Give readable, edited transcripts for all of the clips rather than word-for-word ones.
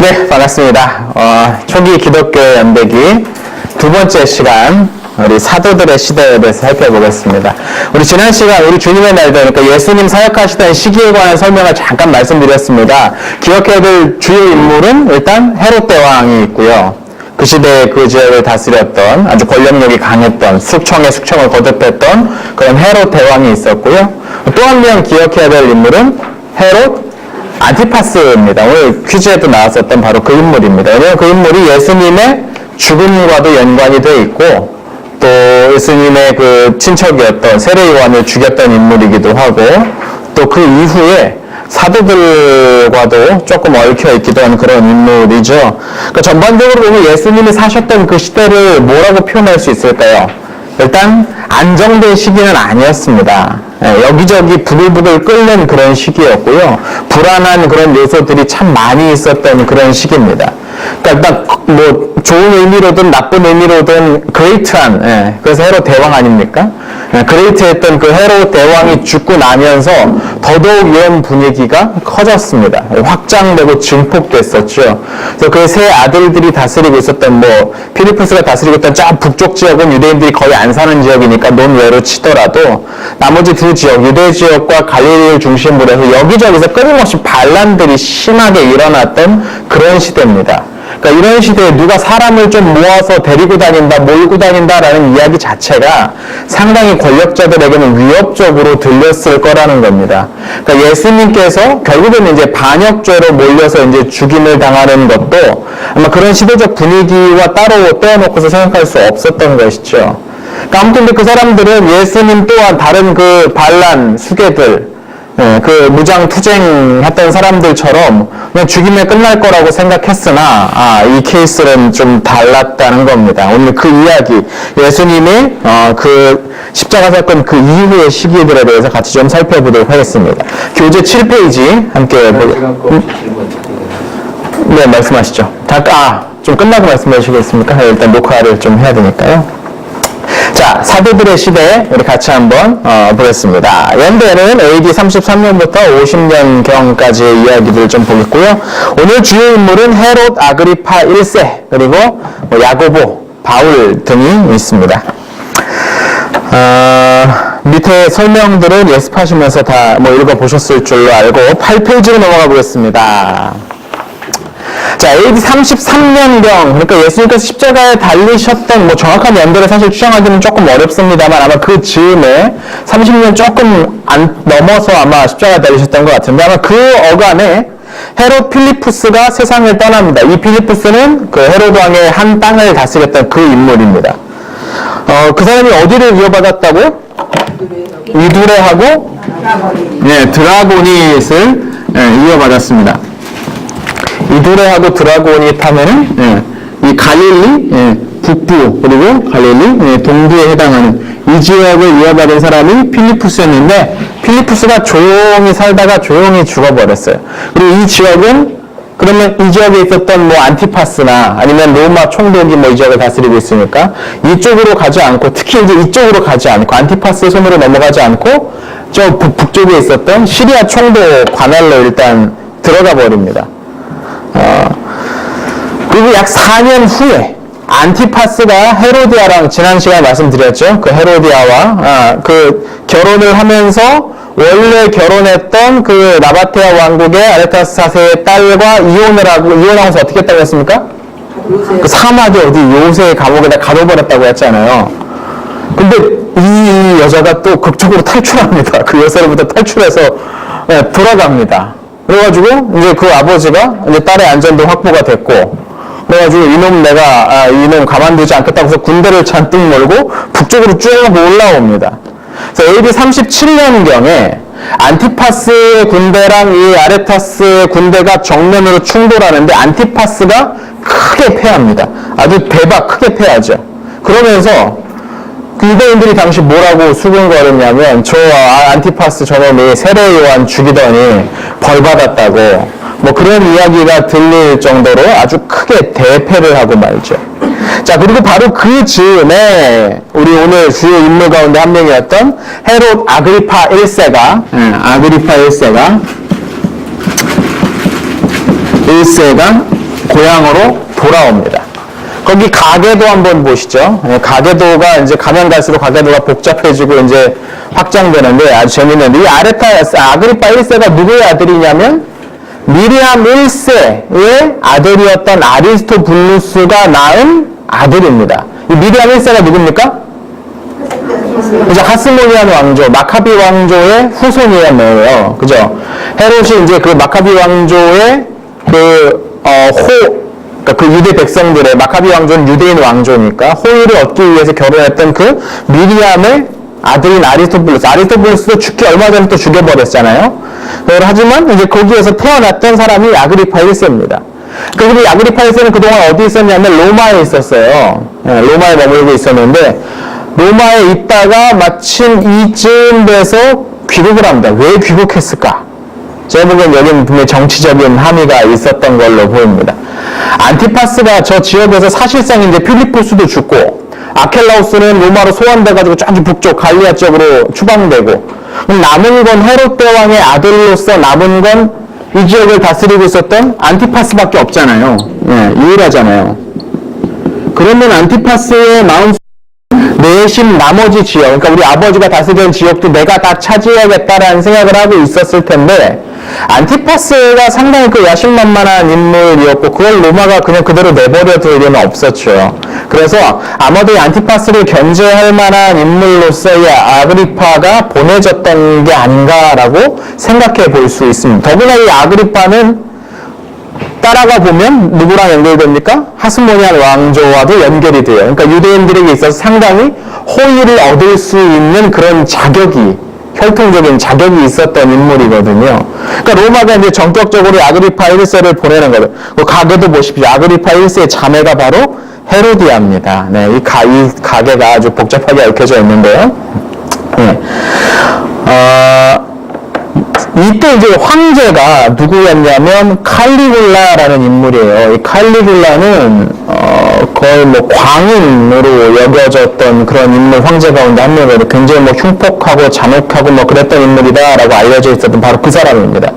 네, 반갑습니다. 초기 기독교 연대기 두 번째 시간, 우리 사도들의 시대에 대해서 살펴보겠습니다. 우리 지난 시간, 우리 주님의 날도, 그러니까 예수님 사역하시던 시기에 관한 설명을 잠깐 말씀드렸습니다. 기억해야 될 주요 인물은 일단 헤롯 대왕이 있고요. 그 시대에 그 지역을 다스렸던 아주 권력력이 강했던 숙청에 숙청을 거듭했던 그런 헤롯 대왕이 있었고요. 또 한 명 기억해야 될 인물은 헤롯 안티파스입니다. 오늘 퀴즈에도 나왔었던 바로 그 인물입니다. 왜냐하면 그 인물이 예수님의 죽음과도 연관이 되어 있고 또 예수님의 그 친척이었던 세례 요한을 죽였던 인물이기도 하고 또 그 이후에 사도들과도 조금 얽혀있기도 한 그런 인물이죠. 그러니까 전반적으로 보면 예수님이 사셨던 그 시대를 뭐라고 표현할 수 있을까요? 일단 안정된 시기는 아니었습니다. 여기저기 부글부글 끓는 그런 시기였고요. 불안한 그런 요소들이 참 많이 있었던 그런 시기입니다. 그러니까 일단 뭐 좋은 의미로든 나쁜 의미로든 그레이트한, 그래서 헤롯 대왕 아닙니까? 그레이트했던 그 헤롯 대왕이 죽고 나면서 더더욱 이런 분위기가 커졌습니다. 확장되고 증폭됐었죠. 그래서 그 세 아들들이 다스리고 있었던 뭐 필리포스가 다스리고 있던 저 북쪽 지역은 유대인들이 거의 안 사는 지역이니까 논외로 치더라도 나머지 두 지역, 유대 지역과 갈릴리를 중심으로 해서 여기저기서 끊임없이 반란들이 심하게 일어났던 그런 시대입니다. 그러니까 이런 시대에 누가 사람을 좀 모아서 데리고 다닌다, 몰고 다닌다라는 이야기 자체가 상당히 권력자들에게는 위협적으로 들렸을 거라는 겁니다. 그러니까 예수님께서 결국에는 이제 반역죄로 몰려서 이제 죽임을 당하는 것도 아마 그런 시대적 분위기와 따로 떼어놓고서 생각할 수 없었던 것이죠. 그러니까 아무튼 그 사람들은 예수님 또한 다른 그 반란, 수괴들, 그 무장 투쟁했던 사람들처럼 그냥 죽임에 끝날 거라고 생각했으나 이 케이스는 좀 달랐다는 겁니다. 오늘 그 이야기, 예수님의 그 십자가 사건 그 이후의 시기들에 대해서 같이 좀 살펴보도록 하겠습니다. 교재 7페이지 함께 네, 말씀하시죠. 좀 끝나고 말씀해 주시겠습니까? 일단 녹화를 좀 해야 되니까요. 자, 사도들의 시대 우리 같이 한번 보겠습니다. 연대는 AD 33년부터 50년경까지의 이야기들을 좀 보겠고요. 오늘 주요 인물은 헤롯 아그리파 1세 그리고 야고보, 바울 등이 있습니다. 밑에 설명들은 예습하시면서 다 읽어보셨을 줄로 알고 8페이지로 넘어가 보겠습니다. 자, AD 33년경, 그러니까 예수님께서 십자가에 달리셨던, 정확한 연도를 사실 추정하기는 조금 어렵습니다만 아마 그 즈음에 30년 조금 안 넘어서 아마 십자가에 달리셨던 것 같은데 아마 그 어간에 헤롯 필리푸스가 세상을 떠납니다. 이 필리푸스는 그 헤롯 왕의 한 땅을 다스렸던 그 인물입니다. 그 사람이 어디를 이어받았다고? 이두레하고 드라고닛을 이어받았습니다. 이두레하고 드라고닛 하면은 이 갈릴리 북부 그리고 갈릴리 동부에 해당하는 이 지역을 이어받은 사람이 필리푸스였는데 필리푸스가 조용히 살다가 조용히 죽어버렸어요. 그리고 이 지역은 그러면 이 지역에 있었던 안티파스나 아니면 로마 총독이 이 지역을 다스리고 있으니까 이쪽으로 가지 않고 특히 이제 이쪽으로 가지 않고 안티파스의 손으로 넘어가지 않고 저 북쪽에 있었던 시리아 총독 관할로 일단 들어가 버립니다. 그리고 약 4년 후에 안티파스가 헤로디아랑 지난 시간에 말씀드렸죠. 그 헤로디아와 그 결혼을 하면서 원래 결혼했던 그 나바테아 왕국의 아레타스 4세의 딸과 이혼하면서 어떻게 했다고 했습니까? 그 사막에 어디 요새 감옥에다 가둬버렸다고 했잖아요. 근데 이 여자가 또 극적으로 탈출합니다. 그 여자로부터 탈출해서 돌아갑니다. 그래가지고 이제 그 아버지가 이제 딸의 안전도 확보가 됐고 그래가지고 이놈 가만두지 않겠다고 해서 군대를 잔뜩 몰고 북쪽으로 쭉 올라옵니다. 그래서 AD 37년경에 안티파스 군대랑 이 아레타스 군대가 정면으로 충돌하는데 안티파스가 크게 패합니다. 아주 크게 패하죠. 그러면서 유대인들이 당시 뭐라고 수군거렸냐면 저 안티파스 저놈이 세례 요한 죽이더니 벌 받았다고 그런 이야기가 들릴 정도로 아주 크게 대패를 하고 말죠. 자, 그리고 바로 그 즈음에 우리 오늘 주요 인물 가운데 한 명이었던 헤롯 아그리파 1세가 고향으로 돌아옵니다. 거기 가계도 한번 보시죠. 가계도가 이제 가면 갈수록 가계도가 복잡해지고 이제 확장되는데 아주 재밌는데 이 아그리파 1세가 누구의 아들이냐면 미리암 1세의 아들이었던 아리스토블루스가 낳은 아들입니다. 이 미리암 1세가 누굽니까? 이제 하스모니안 왕조, 마카비 왕조의 후손이었네요. 그죠? 헤롯이 이제 그 마카비 왕조의 그러니까 그 유대 백성들의 마카비 왕조는 유대인 왕조니까 호의를 얻기 위해서 결혼했던 그 미리암의 아들인 아리스토블루스도 죽기 얼마 전에 또 죽여버렸잖아요. 하지만 이제 거기에서 태어났던 사람이 아그리파 1세입니다. 그리고 이 아그리파 1세는 그동안 어디 있었냐면 로마에 있었어요. 로마에 머물고 있었는데 로마에 있다가 마침 이쯤 돼서 귀국을 합니다. 왜 귀국했을까? 제가 보기엔 여기는 분명히 정치적인 함의가 있었던 걸로 보입니다. 안티파스가 저 지역에서 사실상 이제 필리포스도 죽고 아켈라우스는 로마로 소환돼가지고 저기 북쪽 갈리아 쪽으로 추방되고 남은 건 헤롯 대왕의 아들로서 남은 건 이 지역을 다스리고 있었던 안티파스밖에 없잖아요. 유일하잖아요. 그러면 안티파스의 마음 내심 나머지 지역, 그러니까 우리 아버지가 다스리던 지역도 내가 다 차지해야겠다라는 생각을 하고 있었을 텐데 안티파스가 상당히 그 야심만만한 인물이었고 그걸 로마가 그냥 그대로 내버려 둘 일은 없었죠. 그래서 아마도 이 안티파스를 견제할 만한 인물로서의 아그리파가 보내졌던 게 아닌가라고 생각해 볼 수 있습니다. 더구나 이 아그리파는 따라가 보면 누구랑 연결됩니까? 하스모니안 왕조와도 연결이 돼요. 그러니까 유대인들에게 있어서 상당히 호의를 얻을 수 있는 그런 자격이, 혈통적인 자격이 있었던 인물이거든요. 그러니까 로마가 이제 전격적으로 아그리파 1세를 보내는 거죠. 그 가계도 보십시오. 아그리파 1세의 자매가 바로 헤로디아입니다. 네, 이 가계가 아주 복잡하게 얽혀져 있는데요. 네. 이때 이제 황제가 누구였냐면 칼리굴라라는 인물이에요. 이 칼리굴라는 거의 뭐 광인으로 여겨졌던 그런 인물 황제 가운데 한 명이에요. 굉장히 뭐 흉폭하고 잔혹하고 뭐 그랬던 인물이다라고 알려져 있었던 바로 그 사람입니다.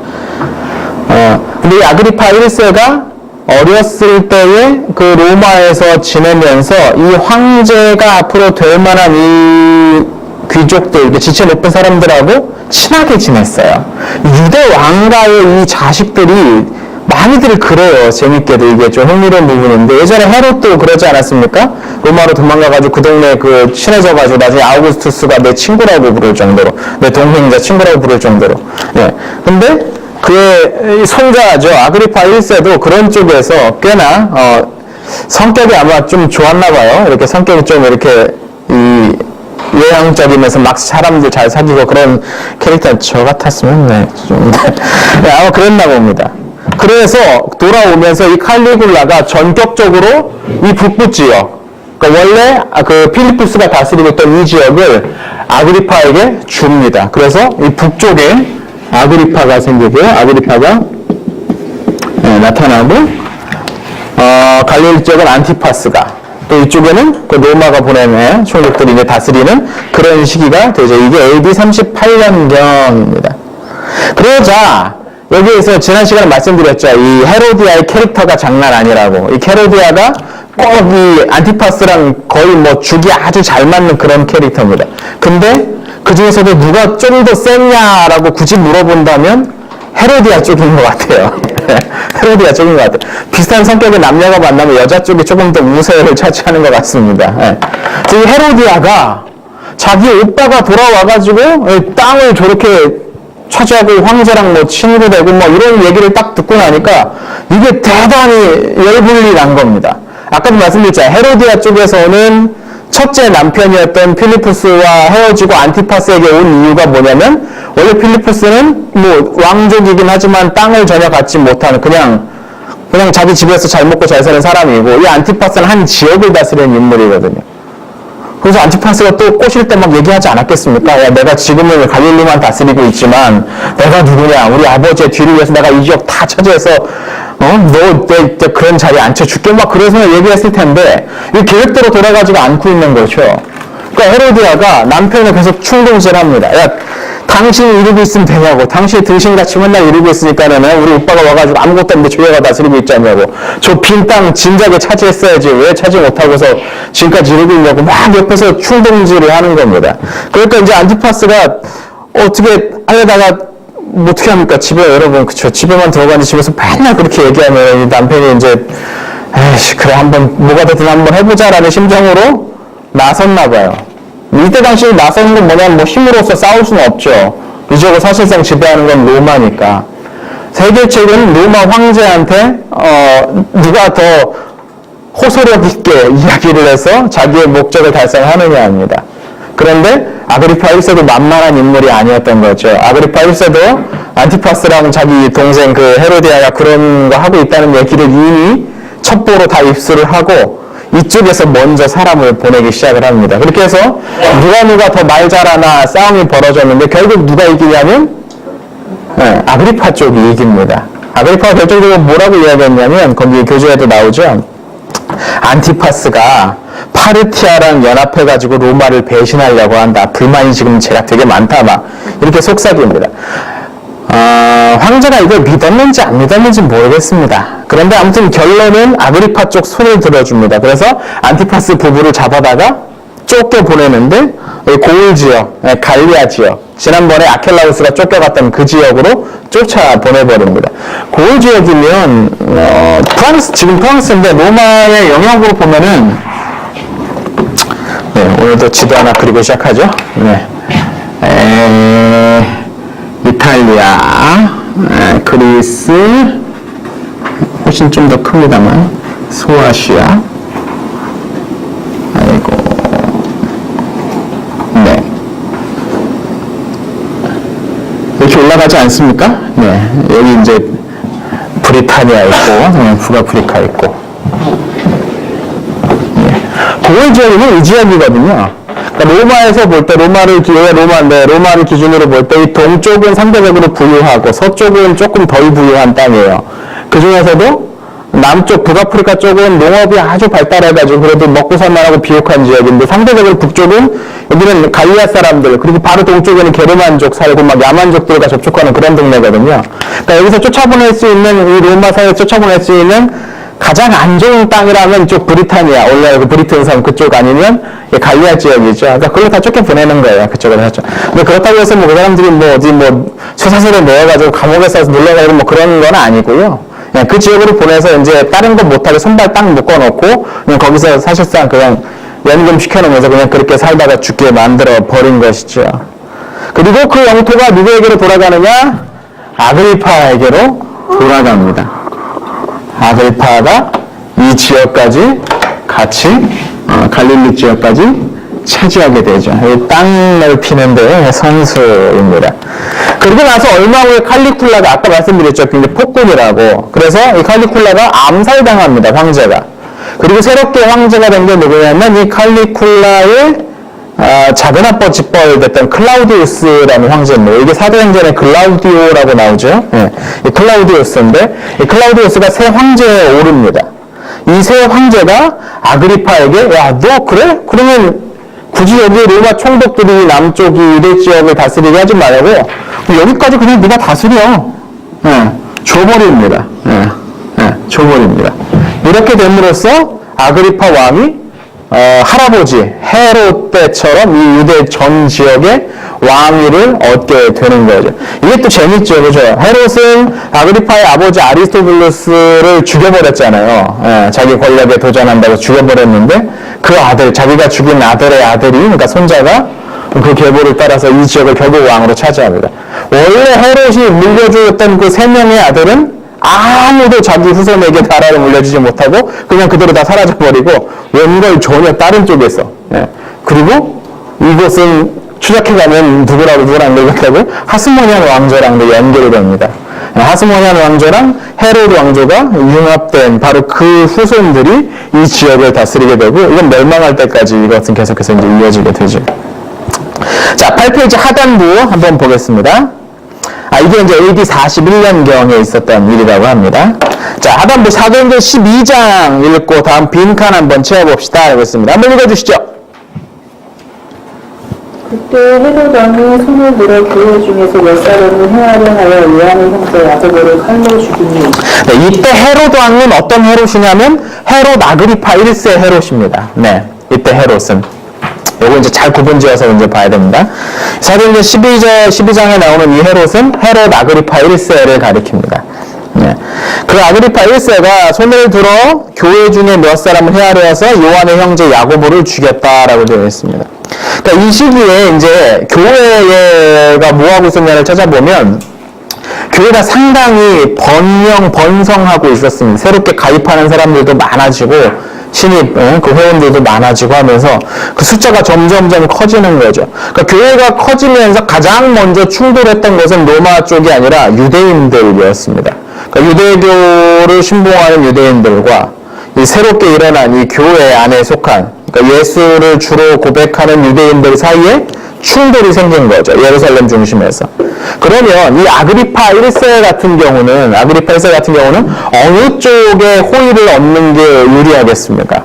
근데 이 아그리파 1세가 어렸을 때에 그 로마에서 지내면서 이 황제가 앞으로 될 만한 이 귀족들, 지체 높은 사람들하고 친하게 지냈어요. 유대 왕가의 이 자식들이 많이들 그래요. 재밌게도 이게 좀 흥미로운 부분인데 예전에 헤롯도 그러지 않았습니까? 로마로 도망가가지고 그 동네에 그 친해져가지고 나중에 아우구스투스가 내 친구라고 부를 정도로, 내 동생이자 친구라고 부를 정도로. 예. 근데 그의 손자죠. 아그리파 1세도 그런 쪽에서 꽤나 성격이 아마 좀 좋았나 봐요. 이렇게 성격이 좀 이렇게 외향적이면서 막 사람들 잘 사귀고 그런 캐릭터 저 같았으면 좀 아마 그랬나 봅니다. 그래서 돌아오면서 이 칼리굴라가 전격적으로 이 북부 지역, 그러니까 원래 그 필리포스가 다스리고 있던 이 지역을 아그리파에게 줍니다. 그래서 이 북쪽에 아그리파가 생기고요. 아그리파가 나타나고 갈릴리 지역은 안티파스가 또 이쪽에는 그 로마가 보내는 총독들이 이제 다스리는 그런 시기가 되죠. 이게 AD 38년경입니다. 그러자 여기에서 지난 시간에 말씀드렸죠. 이 헤로디아의 캐릭터가 장난 아니라고. 이 헤로디아가 꼭 이 안티파스랑 거의 뭐 죽이 아주 잘 맞는 그런 캐릭터입니다. 근데 그 중에서도 누가 좀 더 셌냐라고 굳이 물어본다면 헤로디아 쪽인 것 같아요. 헤로디아 쪽인 것 같아요. 비슷한 성격의 남녀가 만나면 여자 쪽이 조금 더 우세를 차지하는 것 같습니다. 이 헤로디아가 자기 오빠가 돌아와가지고 땅을 저렇게 차지하고 황제랑 뭐 친구 되고 뭐 이런 얘기를 딱 듣고 나니까 이게 대단히 열불이 난 겁니다. 아까도 말씀드렸잖아요. 헤로디아 쪽에서는 첫째 남편이었던 필리포스와 헤어지고 안티파스에게 온 이유가 뭐냐면 원래 필리포스는 뭐 왕족이긴 하지만 땅을 전혀 갖지 못하는 그냥 자기 집에서 잘 먹고 잘 사는 사람이고 이 안티파스는 한 지역을 다스리는 인물이거든요. 그래서 안티파스가 또 꼬실 때 막 얘기하지 않았겠습니까? 야, 내가 지금은 갈릴리만 다스리고 있지만 내가 누구냐? 우리 아버지의 뒤를 위해서 내가 이 지역 다 차지해서 내 그런 자리에 앉혀줄게 막 그래서 얘기했을 텐데 이 계획대로 돌아가지가 않고 있는 거죠. 그러니까 헤로디아가 남편을 계속 충동질합니다. 야, 당신이 이러고 있으면 되냐고. 당신이 등신같이 맨날 이러고 있으니까는 우리 오빠가 와가지고 아무것도 없는데 조회가 다스리고 있잖냐고. 저 빈 땅 진작에 차지했어야지. 왜 차지 못하고서 지금까지 이러고 있냐고 막 옆에서 충동질을 하는 겁니다. 그러니까 이제 안티파스가 어떻게 하려다가 뭐 어떻게 합니까? 집에 여러분 그쵸? 집에만 들어가니 집에서 맨날 그렇게 얘기하면 이 남편이 이제 에이씨 그래 한번 뭐가 됐든 한번 해보자라는 심정으로 나섰나 봐요. 이때 당시 나서는 건 뭐냐면 뭐 힘으로써 싸울 수는 없죠. 이 지역을 사실상 지배하는 건 로마니까. 세계책은 로마 황제한테 누가 더 호소력 있게 이야기를 해서 자기의 목적을 달성하느냐입니다. 그런데 아그리파 1세도 만만한 인물이 아니었던 거죠. 아그리파 1세도 안티파스랑 자기 동생 그 헤로디아가 그런 거 하고 있다는 얘기를 이미 첩보로 다 입수를 하고 이쪽에서 먼저 사람을 보내기 시작을 합니다. 그렇게 해서 누가 더 말 잘하나 싸움이 벌어졌는데 결국 누가 이기냐면 아그리파 쪽이 이깁니다. 아그리파가 결정적으로 뭐라고 이야기했냐면 거기 교재에도 나오죠. 안티파스가 파르티아랑 연합해가지고 로마를 배신하려고 한다. 불만이 지금 제가 되게 많다. 막 이렇게 속삭입니다. 황제가 이걸 믿었는지 안 믿었는지 모르겠습니다. 그런데 아무튼 결론은 아그리파 쪽 손을 들어줍니다. 그래서 안티파스 부부를 잡아다가 쫓겨 보내는데 고을 지역, 갈리아 지역, 지난번에 아켈라우스가 쫓겨갔던 그 지역으로 쫓아 보내버립니다. 고을 지역이면 프랑스, 지금 프랑스인데 로마의 영역으로 보면은 오늘도 지도 하나 그리고 시작하죠. 이탈리아, 그리스, 훨씬 좀 더 큽니다만, 소아시아, 아이고, 네. 이렇게 올라가지 않습니까? 네. 여기 이제 브리타니아 있고, 북아프리카 있고. 네. 고을 지역은 이 지역이거든요. 그러니까 로마에서 볼 때 로마를 기준으로 볼 때 이 동쪽은 상대적으로 부유하고 서쪽은 조금 덜 부유한 땅이에요. 그 중에서도 남쪽 북아프리카 쪽은 농업이 아주 발달해가지고 그래도 먹고 살만하고 비옥한 지역인데 상대적으로 북쪽은 여기는 갈리아 사람들 그리고 바로 동쪽에는 게르만족 살고 막 야만족들과 접촉하는 그런 동네거든요. 그러니까 여기서 쫓아보낼 수 있는 이 로마 사회에 쫓아보낼 수 있는 가장 안 좋은 땅이라면 이쪽 브리타니아, 원래 그 브리튼 섬 그쪽 아니면 갈리아 지역이죠. 그러니까 그걸 다 쫓겨 보내는 거예요. 그쪽으로 하죠. 근데 그렇다고 해서 뭐 그 사람들이 뭐 어디 뭐 쇠사슬에 넣어가지고 감옥에서 놀러가고 뭐 그런 건 아니고요. 그냥 그 지역으로 보내서 이제 다른 거 못하게 손발 딱 묶어놓고 그냥 거기서 사실상 그냥 연금 시켜놓으면서 그냥 그렇게 살다가 죽게 만들어 버린 것이죠. 그리고 그 영토가 누구에게로 돌아가느냐? 아그리파에게로 돌아갑니다. 아그리파가 이 지역까지 같이 갈릴리 지역까지 차지하게 되죠. 땅 넓히는데 선수입니다. 그리고 나서 얼마 후에 칼리쿨라가 아까 말씀드렸죠. 굉장히 폭군이라고. 그래서 이 칼리쿨라가 암살당합니다. 황제가. 그리고 새롭게 황제가 된 게 누구냐면 이 칼리쿨라의 작은 아빠 집벌 됐던 클라우디우스라는 황제입니다. 이게 사도행전에 클라우디오라고 나오죠. 이 클라우디우스인데 이 클라우디우스가 새 황제에 오릅니다. 이 새 황제가 아그리파에게 야, 너 그래? 그러면 굳이 여기 로마 총독들이 남쪽 이 유대 지역을 다스리게 하지 말고 여기까지 그냥 네가 다스려. 줘버립니다. 줘버립니다. 이렇게 됨으로써 아그리파 왕이 할아버지 헤롯 때처럼 이 유대 전 지역의 왕위를 얻게 되는 거죠. 이게 또 재밌죠, 그죠? 헤롯은 아그리파의 아버지 아리스토블루스를 죽여버렸잖아요. 자기 권력에 도전한다고 죽여버렸는데 그 아들, 자기가 죽인 아들의 아들이, 그러니까 손자가 그 계보를 따라서 이 지역을 결국 왕으로 차지합니다. 원래 헤롯이 물려주었던 그 3명의 아들은 아무도 자기 후손에게 나라를 물려주지 못하고 그냥 그대로 다 사라져버리고 웬걸 전혀 다른 쪽에서 그리고 이곳은 추적해가면 누구랑 얘기하고 하스모니안 왕조랑도 연결이 됩니다. 하스모니안 왕조랑 헤롯 왕조가 융합된 바로 그 후손들이 이 지역을 다스리게 되고 이건 멸망할 때까지 이것은 계속해서 이제 이어지게 되죠. 자, 8페이지 하단부 한번 보겠습니다. 이게 이제 AD 41년경에 있었던 일이라고 합니다. 자, 하단부 사도행전 12장 읽고 다음 빈칸 한번 채워봅시다. 하겠습니다. 한번 읽어주시죠. 그때 헤롯 왕이 손을 들어 교회 중에서 몇 사람을 해하려 하여 요한의 형제 야고보를 칼로 죽이니. 네, 이때 헤롯 왕은 어떤 헤롯이냐면 헤롯 아그리파 1세 헤롯입니다. 네, 이때 헤롯은 요거 이제 잘 구분지어서 이제 봐야 됩니다. 사도행전 12장에 나오는 이 헤롯은 헤롯 아그리파 1세를 가리킵니다. 네. 그 아그리파 1세가 손을 들어 교회 중에 몇 사람을 헤아려 해서 요한의 형제 야고보를 죽였다라고 되어 있습니다. 그러니까 이 시기에 이제 교회가 뭐 하고 있었냐를 찾아보면 교회가 상당히 번성하고 있었습니다. 새롭게 가입하는 사람들도 많아지고 신입 그 회원들도 많아지고 하면서 그 숫자가 점점점 커지는 거죠. 그러니까 교회가 커지면서 가장 먼저 충돌했던 것은 로마 쪽이 아니라 유대인들이었습니다. 그러니까 유대교를 신봉하는 유대인들과 이 새롭게 일어난 이 교회 안에 속한 그러니까 예수를 주로 고백하는 유대인들 사이에 충돌이 생긴 거죠. 예루살렘 중심에서. 그러면 이 아그리파 1세 같은 경우는 어느 쪽에 호의를 얻는 게 유리하겠습니까?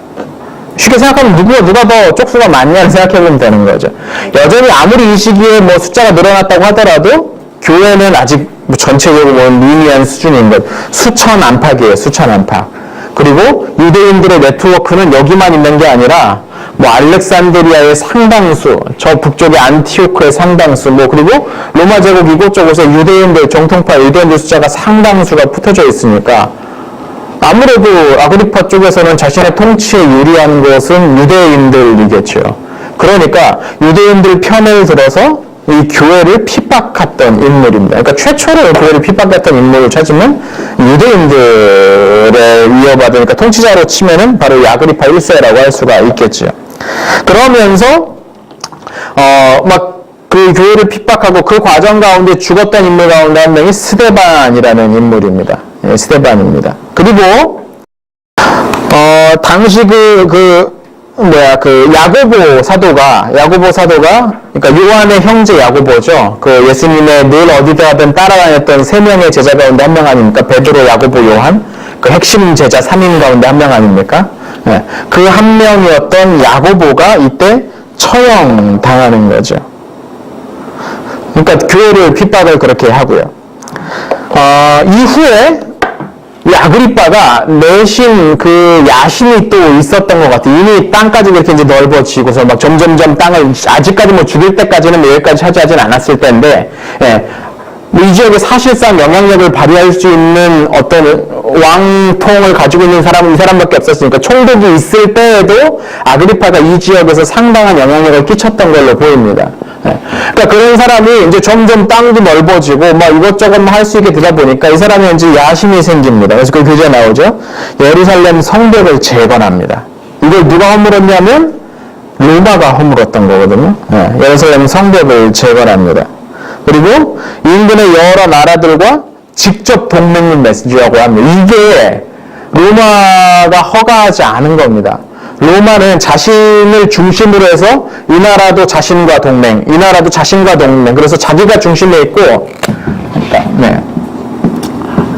쉽게 생각하면 누가 더 쪽수가 많냐를 생각해보면 되는 거죠. 여전히 아무리 이 시기에 뭐 숫자가 늘어났다고 하더라도 교회는 아직 뭐 전체적으로 뭐 미미한 수준인 것. 수천 안팎이에요. 수천 안팎. 그리고 유대인들의 네트워크는 여기만 있는 게 아니라 뭐 알렉산드리아의 상당수, 저 북쪽의 안티오크의 상당수, 뭐 그리고 로마 제국 이곳저곳에 유대인들 정통파 유대인들 숫자가 상당수가 붙어져 있으니까 아무래도 아그리파 쪽에서는 자신의 통치에 유리한 것은 유대인들이겠죠. 그러니까 유대인들 편을 들어서 이 교회를 핍박했던 인물입니다. 그러니까 최초로 교회를 핍박했던 인물을 찾으면 유대인들의 위협받으니까 통치자로 치면은 바로 이 아그리파 1세라고 할 수가 있겠죠. 그러면서 막 그 교회를 핍박하고 그 과정 가운데 죽었던 인물 가운데 한 명이 스데반이라는 인물입니다. 예, 스데반입니다. 그리고 당시 야고보 사도가 그러니까 요한의 형제 야고보죠. 그 예수님의 늘 어디다든 따라다녔던 세 명의 제자 가운데 한 명 아닙니까? 베드로, 야고보, 요한. 그 핵심 제자 3인 가운데 한 명 아닙니까? 네. 그 한 명이었던 야고보가 이때 처형당하는 거죠. 그러니까 교회를 핍박을 그렇게 하고요. 이후에 이 아그리빠가 내신 그 야심이 또 있었던 것 같아요. 이미 땅까지 그렇게 이제 넓어지고서 막 점점점 땅을 아직까지 뭐 죽일 때까지는 뭐 여기까지 차지하진 않았을 텐데, 예. 뭐 이 지역에 사실상 영향력을 발휘할 수 있는 어떤 왕통을 가지고 있는 사람은 이 사람밖에 없었으니까 총독이 있을 때에도 아그리파가 이 지역에서 상당한 영향력을 끼쳤던 걸로 보입니다. 예. 그러니까 그런 사람이 이제 점점 땅도 넓어지고 막 이것저것 할 수 있게 되다 보니까 이 사람이 이제 야심이 생깁니다. 그래서 그 교재 나오죠. 예루살렘 성벽을 재건합니다. 이걸 누가 허물었냐면 로마가 허물었던 거거든요. 예. 예루살렘 성벽을 재건합니다. 그리고 인근의 여러 나라들과 직접 동맹을 맺으려고 합니다. 이게 로마가 허가하지 않은 겁니다. 로마는 자신을 중심으로 해서 이 나라도 자신과 동맹, 이 나라도 자신과 동맹. 그래서 자기가 중심에 있고, 네.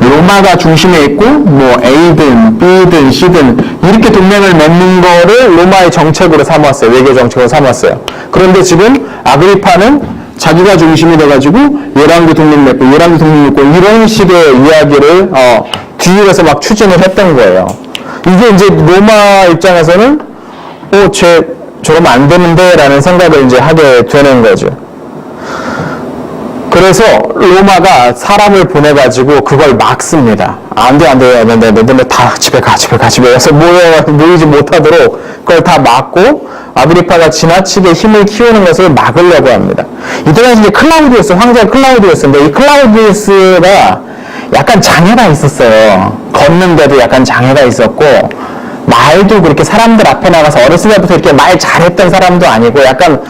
로마가 중심에 있고, 뭐 A든 B든 C든 이렇게 동맹을 맺는 거를 로마의 정책으로 삼았어요. 외교 정책으로 삼았어요. 그런데 지금 아그리파는 자기가 중심이 돼가지고 얘랑도 동맹 맺고 얘랑도 동맹 맺고 이런 식의 이야기를 뒤에서 막 추진을 했던 거예요. 이게 이제 로마 입장에서는 쟤 저러면 안 되는데 라는 생각을 이제 하게 되는 거죠. 그래서 로마가 사람을 보내가지고 그걸 막습니다. 안 돼, 너네 다 집에 가. 그래서 모이지 못하도록 그걸 다 막고 아그리파가 지나치게 힘을 키우는 것을 막으려고 합니다. 이때 당시 이제 클라우디우스, 황제 클라우디우스인데 이 클라우디우스가 약간 장애가 있었어요. 걷는데도 약간 장애가 있었고 말도 그렇게 사람들 앞에 나가서 어렸을 때부터 이렇게 말 잘했던 사람도 아니고 약간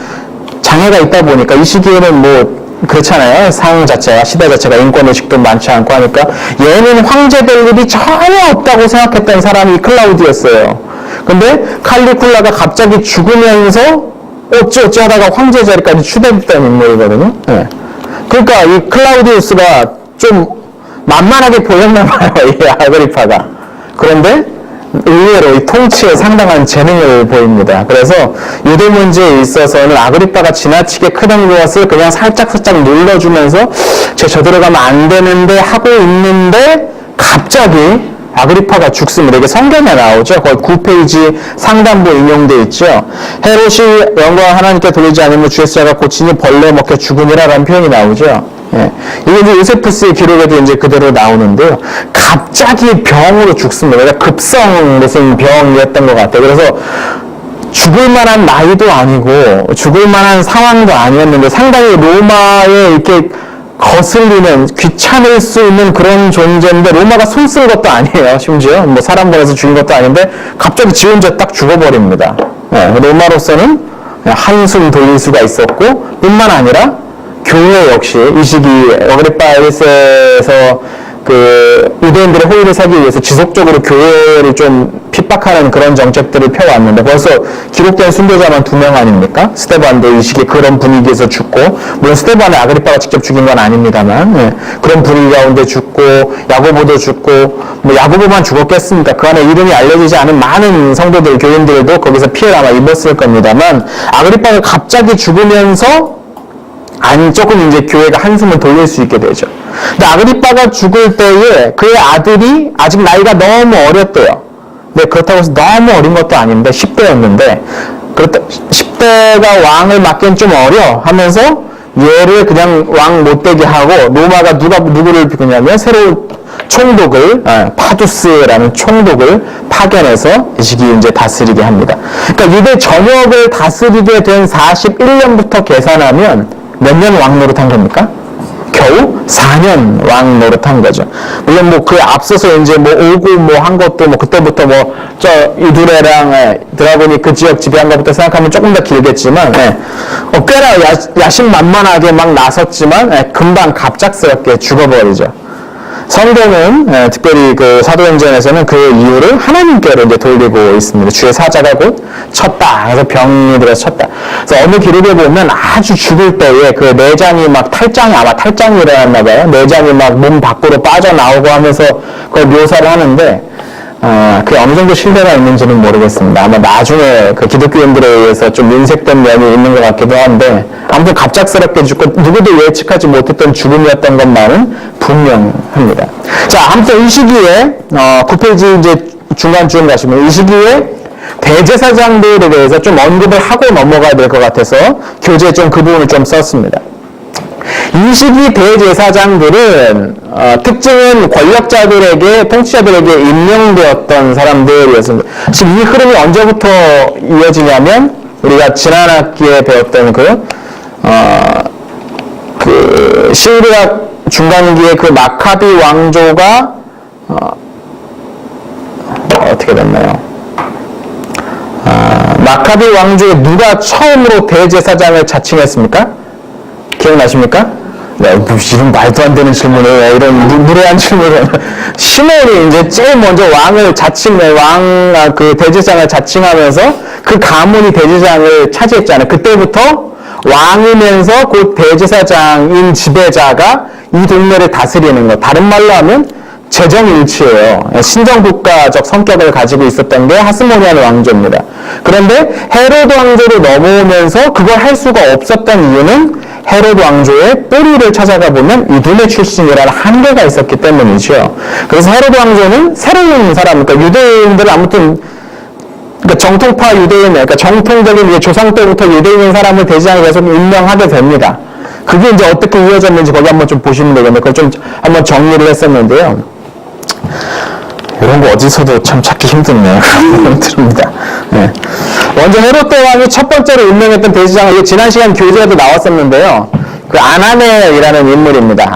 장애가 있다 보니까 이 시기에는 뭐 그렇잖아요. 상황 자체가, 시대 자체가 인권의식도 많지 않고 하니까 얘는 황제 될 일이 전혀 없다고 생각했던 사람이 클라우디였어요. 근데 칼리굴라가 갑자기 죽으면서 어찌 하다가 황제 자리까지 추대됐던 인물이거든요. 네. 그러니까 이 클라우디우스가 좀 만만하게 보였나 봐요. 이 아그리파가. 그런데 의외로 이 통치에 상당한 재능을 보입니다. 그래서 유대 문제에 있어서는 아그리빠가 지나치게 크던 것을 그냥 살짝 눌러주면서 저대로 가면 안 되는데 하고 있는데 갑자기 아그리파가 죽습니다. 이게 성경에 나오죠. 거의 9페이지 상단부 인용되어 있죠. 헤롯이 영광을 하나님께 돌리지 않으면 주의 자가 고치니 벌레 먹게 죽으니라라는 표현이 나오죠. 예. 이게 이제 요세푸스의 기록에도 이제 그대로 나오는데요. 갑자기 병으로 죽습니다. 그러니까 급성 무슨 병이었던 것 같아요. 그래서 죽을 만한 나이도 아니고 죽을 만한 상황도 아니었는데 상당히 로마에 이렇게 거슬리는, 귀찮을 수 있는 그런 존재인데 로마가 손 쓴 것도 아니에요. 심지어 뭐 사람 보내서 죽인 것도 아닌데 갑자기 지 혼자 딱 죽어버립니다. 네, 로마로서는 한숨 돌릴 수가 있었고 뿐만 아니라 교회 역시 이 시기 어그리파 1세에서 그 유대인들의 호의를 사기 위해서 지속적으로 교회를 좀 핍박하는 그런 정책들을 펴왔는데 벌써 기록된 순교자만 2명 아닙니까? 스데반도 이 시기에 그런 분위기에서 죽고, 물론 스데반을 아그리빠가 직접 죽인 건 아닙니다만, 예, 그런 분위기 가운데 죽고, 야고보도 죽고, 뭐 야고보만 죽었겠습니까? 그 안에 이름이 알려지지 않은 많은 성도들, 교인들도 거기서 피해를 아마 입었을 겁니다만, 아그리빠가 갑자기 죽으면서 조금 이제 교회가 한숨을 돌릴 수 있게 되죠. 근데 아그리빠가 죽을 때에 그의 아들이 아직 나이가 너무 어렸대요. 근데 그렇다고 해서 너무 어린 것도 아닌데 10대였는데 10대가 왕을 맡기엔 좀 어려 하면서 얘를 그냥 왕 못되게 하고 로마가 누구를 비우냐면 새로운 총독을 파두스라는 총독을 파견해서 이 시기 이제 다스리게 합니다. 그러니까 유대 전역을 다스리게 된 41년부터 계산하면 몇 년 왕 노릇한 겁니까? 겨우 4년 왕 노릇한 거죠. 물론 뭐 그 앞서서 이제 뭐 오고 뭐 한 것도 뭐 그때부터 뭐 저 유두레랑 드라곤이 그 지역 지배한 것부터 생각하면 조금 더 길겠지만 꽤나 야심만만하게 막 나섰지만 금방 갑작스럽게 죽어버리죠. 성경은 특별히 그 사도행전에서는 그 이유를 하나님께로 이제 돌리고 있습니다. 주의 사자가 곧 쳤다. 그래서 병이 들어서 쳤다. 그래서 어느 기록에 보면 아주 죽을 때에 그 내장이 막 아마 탈장이 일어났나 봐요. 내장이 막 몸 밖으로 빠져나오고 하면서 그걸 묘사를 하는데 그게 어느 정도 신뢰가 있는지는 모르겠습니다. 아마 나중에 그 기독교인들에 의해서 좀 인색된 면이 있는 것 같기도 한데 아무튼 갑작스럽게 죽고 누구도 예측하지 못했던 죽음이었던 것만은 분명합니다. 자, 아무튼 이 시기에 9페이지 이제 중간쯤 가시면 이 시기에 대제사장들에 대해서 좀 언급을 하고 넘어가야 될 것 같아서 교재에 좀 그 부분을 좀 썼습니다. 이 시기 대제사장들은 특징은 권력자들에게, 통치자들에게 임명되었던 사람들이었습니다. 지금 이 흐름이 언제부터 이어지냐면 우리가 지난 학기에 배웠던 그 신구약 중간기에 그 마카비 왕조가 어떻게 됐나요? 마카비 왕조에 누가 처음으로 대제사장을 자칭했습니까? 기억나십니까? 네, 이런 말도 안 되는 질문을, 이런 무례한 질문을. 시몬이 이제 제일 먼저 그 대제사장을 자칭하면서 그 가문이 대제사장을 차지했잖아요. 그때부터 왕이면서 곧 대제사장인 지배자가 이 동네를 다스리는 것. 다른 말로 하면 재정일치예요. 신정국가적 성격을 가지고 있었던 게 하스모니안 왕조입니다. 그런데 헤로드 왕조로 넘어오면서 그걸 할 수가 없었던 이유는 헤로드 왕조의 뿌리를 찾아가 보면 이두메 출신이라는 한계가 있었기 때문이죠. 그래서 헤로드 왕조는 새로운 사람, 그러니까 유대인들 아무튼 그러니까 정통파 유대인, 그러니까 정통적인 조상 때부터 유대인인 사람을 대제사장에 계속 임명하게 됩니다. 그게 이제 어떻게 이어졌는지 거기 한번 좀 보시면 되겠네요. 그걸 좀 한번 정리를 했었는데요. 이런 거 어디서도 참 찾기 힘드네요. 듭니다. 네. 먼저 헤롯 왕이 첫 번째로 임명했던 대제사장은 지난 시간 교재에도 나왔었는데요. 그 아나넬이라는 인물입니다.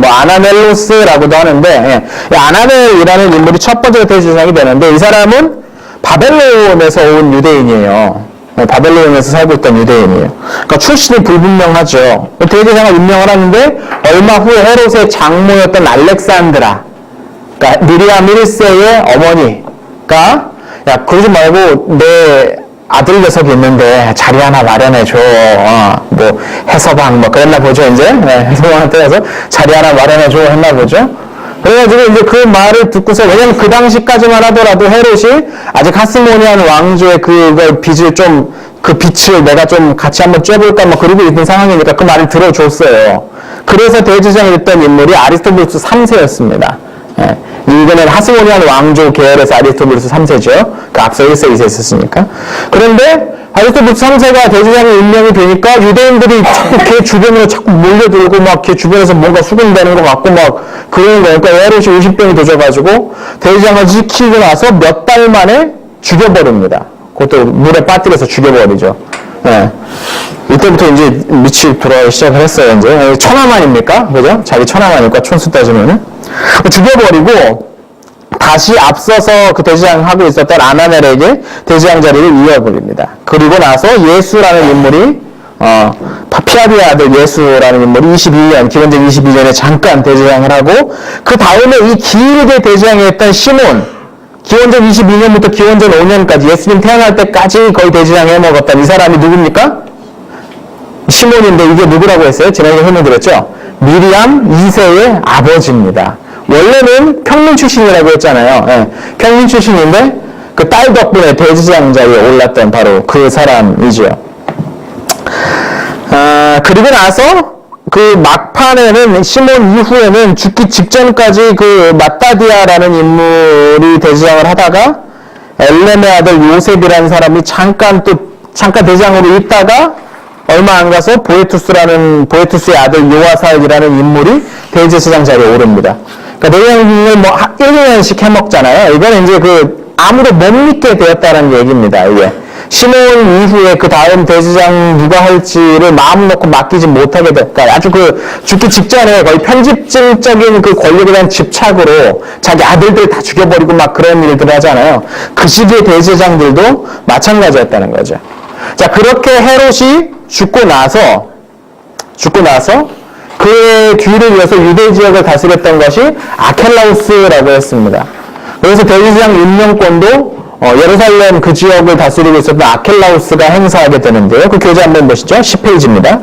아나넬로스라고도 하는데, 아나넬이라는 인물이 첫 번째로 대제사장이 되는데, 이 사람은 바벨론에서 온 유대인이에요. 바벨론에서 살고 있던 유대인이에요. 그러니까 출신이 불분명하죠. 대제사장을 임명을 하는데 얼마 후에 헤롯의 장모였던 알렉산드라, 그러니까 미리암 1세의 어머니가 야 그러지 말고 내 아들 녀석이 있는데 자리 하나 마련해줘. 뭐 해서방 뭐 그랬나 보죠 이제. 해서방한테 가서 자리 하나 마련해줘 했나 보죠. 그래가지고 이제 그 말을 듣고서, 왜냐면 그 당시까지만 하더라도 헤롯이 아직 하스모니안 왕조의 그걸 빚을 좀, 그 빛을 내가 좀 같이 한번 쬐볼까 뭐 그러고 있는 상황이니까 그 말을 들어줬어요. 그래서 대제사장이 됐던 인물이 아리스토블루스 3세였습니다. 예. 이거는 하스모니안 왕조 계열에서 아리스토블루스 3세죠. 그 앞서 1세, 2세 있었으니까. 그런데 아리스토블루스 3세가 대제사장에 임명이 되니까 유대인들이 자꾸 걔 주변으로 자꾸 몰려들고 막 걔 주변에서 뭔가 수군되는 것 같고 막 그러는 거니까 헤롯이 의식병이 도져가지고 대제사장을 지키고 나서 몇 달 만에 죽여버립니다. 그것도 물에 빠뜨려서 죽여버리죠. 예. 이때부터 이제 밑이 돌아오기 시작을 했어요, 이제. 천하만입니까? 그죠? 자기 천하만이니까 촌수 따지면은. 죽여버리고, 다시 앞서서 그 대제사장 하고 있었던 아나넬에게 대제사장 자리를 이어버립니다. 그리고 나서 예수라는 인물이, 피아비의 아들 예수라는 인물이 22년, 기원전 22년에 잠깐 대제사장을 하고, 그 다음에 이 길게 대제사장이 했던 시몬, 기원전 22년부터 기원전 5년까지 예수님 태어날 때까지 거의 대제사장 해먹었던 이 사람이 누굽니까? 시몬인데 이게 누구라고 했어요? 지난주에 설명드렸죠? 미리암 2세의 아버지입니다. 원래는 평민 출신이라고 했잖아요. 예, 평민 출신인데 그 딸 덕분에 대제사장 자리에 올랐던 바로 그 사람이죠. 그리고 나서 그 막판에는 시몬 이후에는 죽기 직전까지 그 마따디아라는 인물이 대제사장을 하다가 엘렘의 아들 요셉이라는 사람이 잠깐 대제사장으로 있다가 얼마 안 가서 보에투스의 아들 요아사이라는 인물이 대제사장 자리에 오릅니다. 그러니까 대제사장을 뭐 1년씩 해먹잖아요. 이건 이제 아무도 못 믿게 되었다는 얘기입니다. 이게. 시몬 이후에 그 다음 대제사장 누가 할지를 마음 놓고 맡기지 못하게 됐다. 아주 죽기 직전에 거의 편집증적인 그 권력에 대한 집착으로 자기 아들들 다 죽여버리고 막 그런 일들을 하잖아요. 그 시기의 대제사장들도 마찬가지였다는 거죠. 자, 그렇게 헤롯이 죽고 나서 그의 뒤를 이어서 유대 지역을 다스렸던 것이 아켈라우스라고 했습니다. 그래서 대제사장 임명권도 예루살렘 그 지역을 다스리고 있었던 아켈라우스가 행사하게 되는데요. 그 교재 한번 보시죠. 10페이지입니다.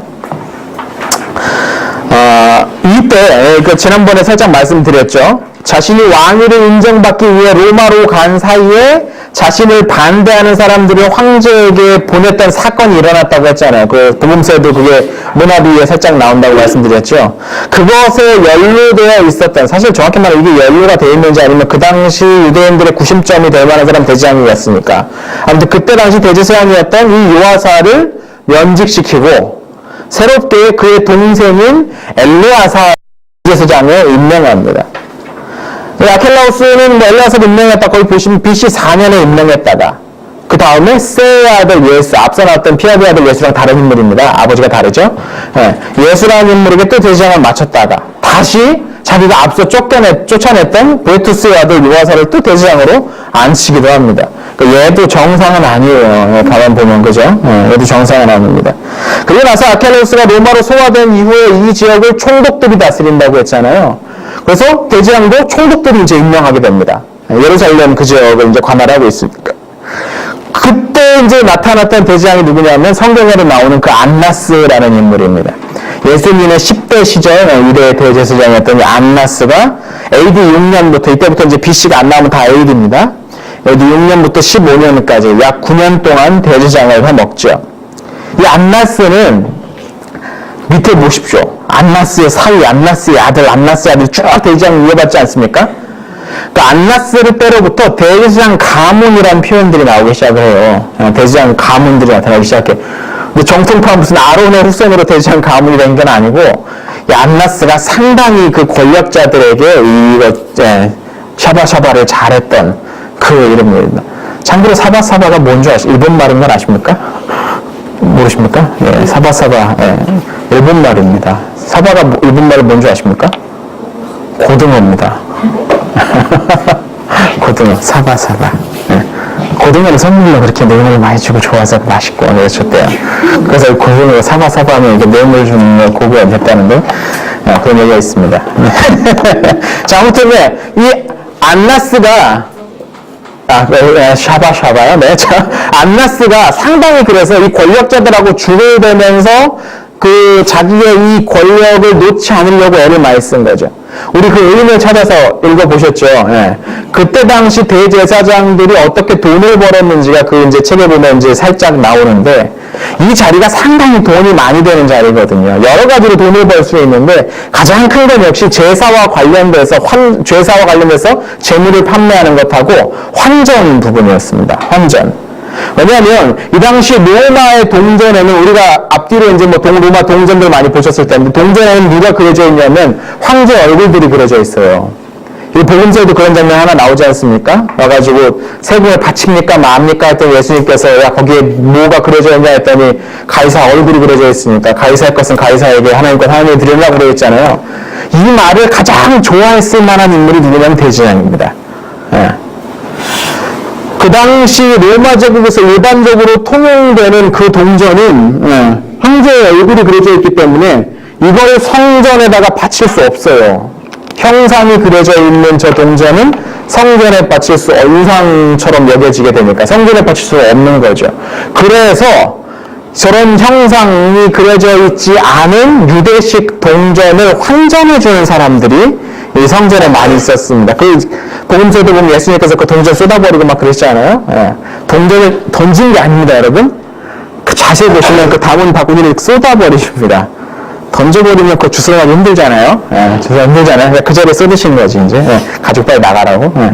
이때 지난번에 살짝 말씀드렸죠. 자신이 왕위를 인정받기 위해 로마로 간 사이에 자신을 반대하는 사람들을 황제에게 보냈던 사건이 일어났다고 했잖아요. 그 복음서에도 그게 문화비에 살짝 나온다고 말씀드렸죠. 그것에 연루되어 있었던, 사실 정확히 말하면 이게 연루가 되어 있는지 아니면 그 당시 유대인들의 구심점이 될 만한 사람 대제사장이었으니까. 아무튼 그때 당시 대제사장이었던 이 요아사를 면직시키고 새롭게 그의 동생인 엘르아사 대제사장을 임명합니다. 아켈라우스는 엘르아사를 임명했다. 거기 보시면 BC 4년에 임명했다가 그 다음에 세의 아들 예수, 앞서 나왔던 피아비의 아들 예수랑 다른 인물입니다. 아버지가 다르죠. 예수라는 인물에게 또 대제사장을 마쳤다가 다시 자기가 앞서 쫓아냈던 보에투스의 아들 요아사를 또 대제사장으로 앉히기도 합니다. 얘도 정상은 아니에요. 가만 보면 그죠? 얘도 정상은 아닙니다. 그리고 나서 아켈라우스가 로마로 소화된 이후에 이 지역을 총독들이 다스린다고 했잖아요. 그래서 대제사장도 총독들이 이제 임명하게 됩니다. 예루살렘 그 지역을 이제 관할하고 있으니까. 그때 이제 나타났던 대제사장이 누구냐면 성경에도 나오는 그 안나스라는 인물입니다. 예수님의 10대 시절 유대 대제사장이었던 이 안나스가 AD 6년부터, 이때부터 이제 BC가 안 나오면 다 AD입니다. AD 6년부터 15년까지 약 9년 동안 대제사장을 해먹죠. 이 안나스는 밑에 보십시오. 안나스의 사위, 안나스의 아들, 안나스의 아들 쭉 대제사장 이어받지 않습니까? 그 안나스를 때로부터 대제사장 가문이라는 표현들이 나오기 시작을 해요. 대제사장 가문들이 나타나기 시작해. 근데 정통파 무슨 아론의 후손으로 대제사장 가문이 된 건 아니고, 이 안나스가 상당히 그 권력자들에게 샤바샤바를 잘했던 그 이름입니다. 참고로 사바사바가 뭔지 일본 말인 건 아십니까? 모르십니까? 예, 사바사바. 예, 일본 말입니다. 사바가 일본 말이 뭔지 아십니까? 고등어입니다. 고등어, 사바사바. 예. 고등어를 선물로 그렇게 뇌물 많이 주고 좋아서 맛있고 그러셨대요. 그래서 고등어 사바사바 하면 이렇게 뇌물 주는 걸 고구가 됐다는데, 그런 얘기가 있습니다. 자, 아무튼, 이 안나스가, 샤바샤바요? 네. 자, 안나스가 상당히 그래서 이 권력자들하고 주고되면서 그 자기의 이 권력을 놓지 않으려고 애를 많이 쓴 거죠. 우리 그 의인을 찾아서 읽어보셨죠? 예. 그때 당시 대제사장들이 어떻게 돈을 벌었는지가 그 이제 책에 보면 이제 살짝 나오는데, 이 자리가 상당히 돈이 많이 되는 자리거든요. 여러 가지로 돈을 벌 수 있는데, 가장 큰 건 역시 제사와 관련돼서, 죄사와 관련돼서 재물을 판매하는 것하고 환전 부분이었습니다. 환전. 왜냐하면 이 당시 로마의 동전에는, 우리가 앞뒤로 이제 뭐 로마 동전들 많이 보셨을 텐데, 동전에는 누가 그려져 있냐면 황제 얼굴들이 그려져 있어요. 이 복음서에도 그런 장면 하나 나오지 않습니까? 와가지고 세금을 바칩니까 마합니까 했더니 예수님께서 야 거기에 뭐가 그려져 있냐 했더니 가이사 얼굴이 그려져 있으니까 가이사의 것은 가이사에게 하나님 것 하나님이 드리려고 그러겠잖아요. 이 말을 가장 좋아했을 만한 인물이 누구냐면 대제사장입니다. 예. 그 당시 로마 제국에서 일반적으로 통용되는 그 동전은 황제의 얼굴이 그려져 있기 때문에 이걸 성전에다가 바칠 수 없어요. 형상이 그려져 있는 저 동전은 성전에 바칠 수 영상처럼 여겨지게 되니까 성전에 바칠 수 없는 거죠. 그래서 저런 형상이 그려져 있지 않은 유대식 동전을 환전해주는 사람들이 이 성전에 많이 있었습니다. 그 복음서도 보면 예수님께서 그 동전 쏟아버리고 막 그러시잖아요. 예. 동전을 던진 게 아닙니다, 여러분. 그 자세히 보시면 그 담은 바구니를 쏟아버리십니다. 던져버리면 그거 주워가기 힘들잖아요. 예, 주워가기 힘들잖아요. 그 자리에 쏟으신 거지, 이제. 예, 가족 빨리 나가라고. 예.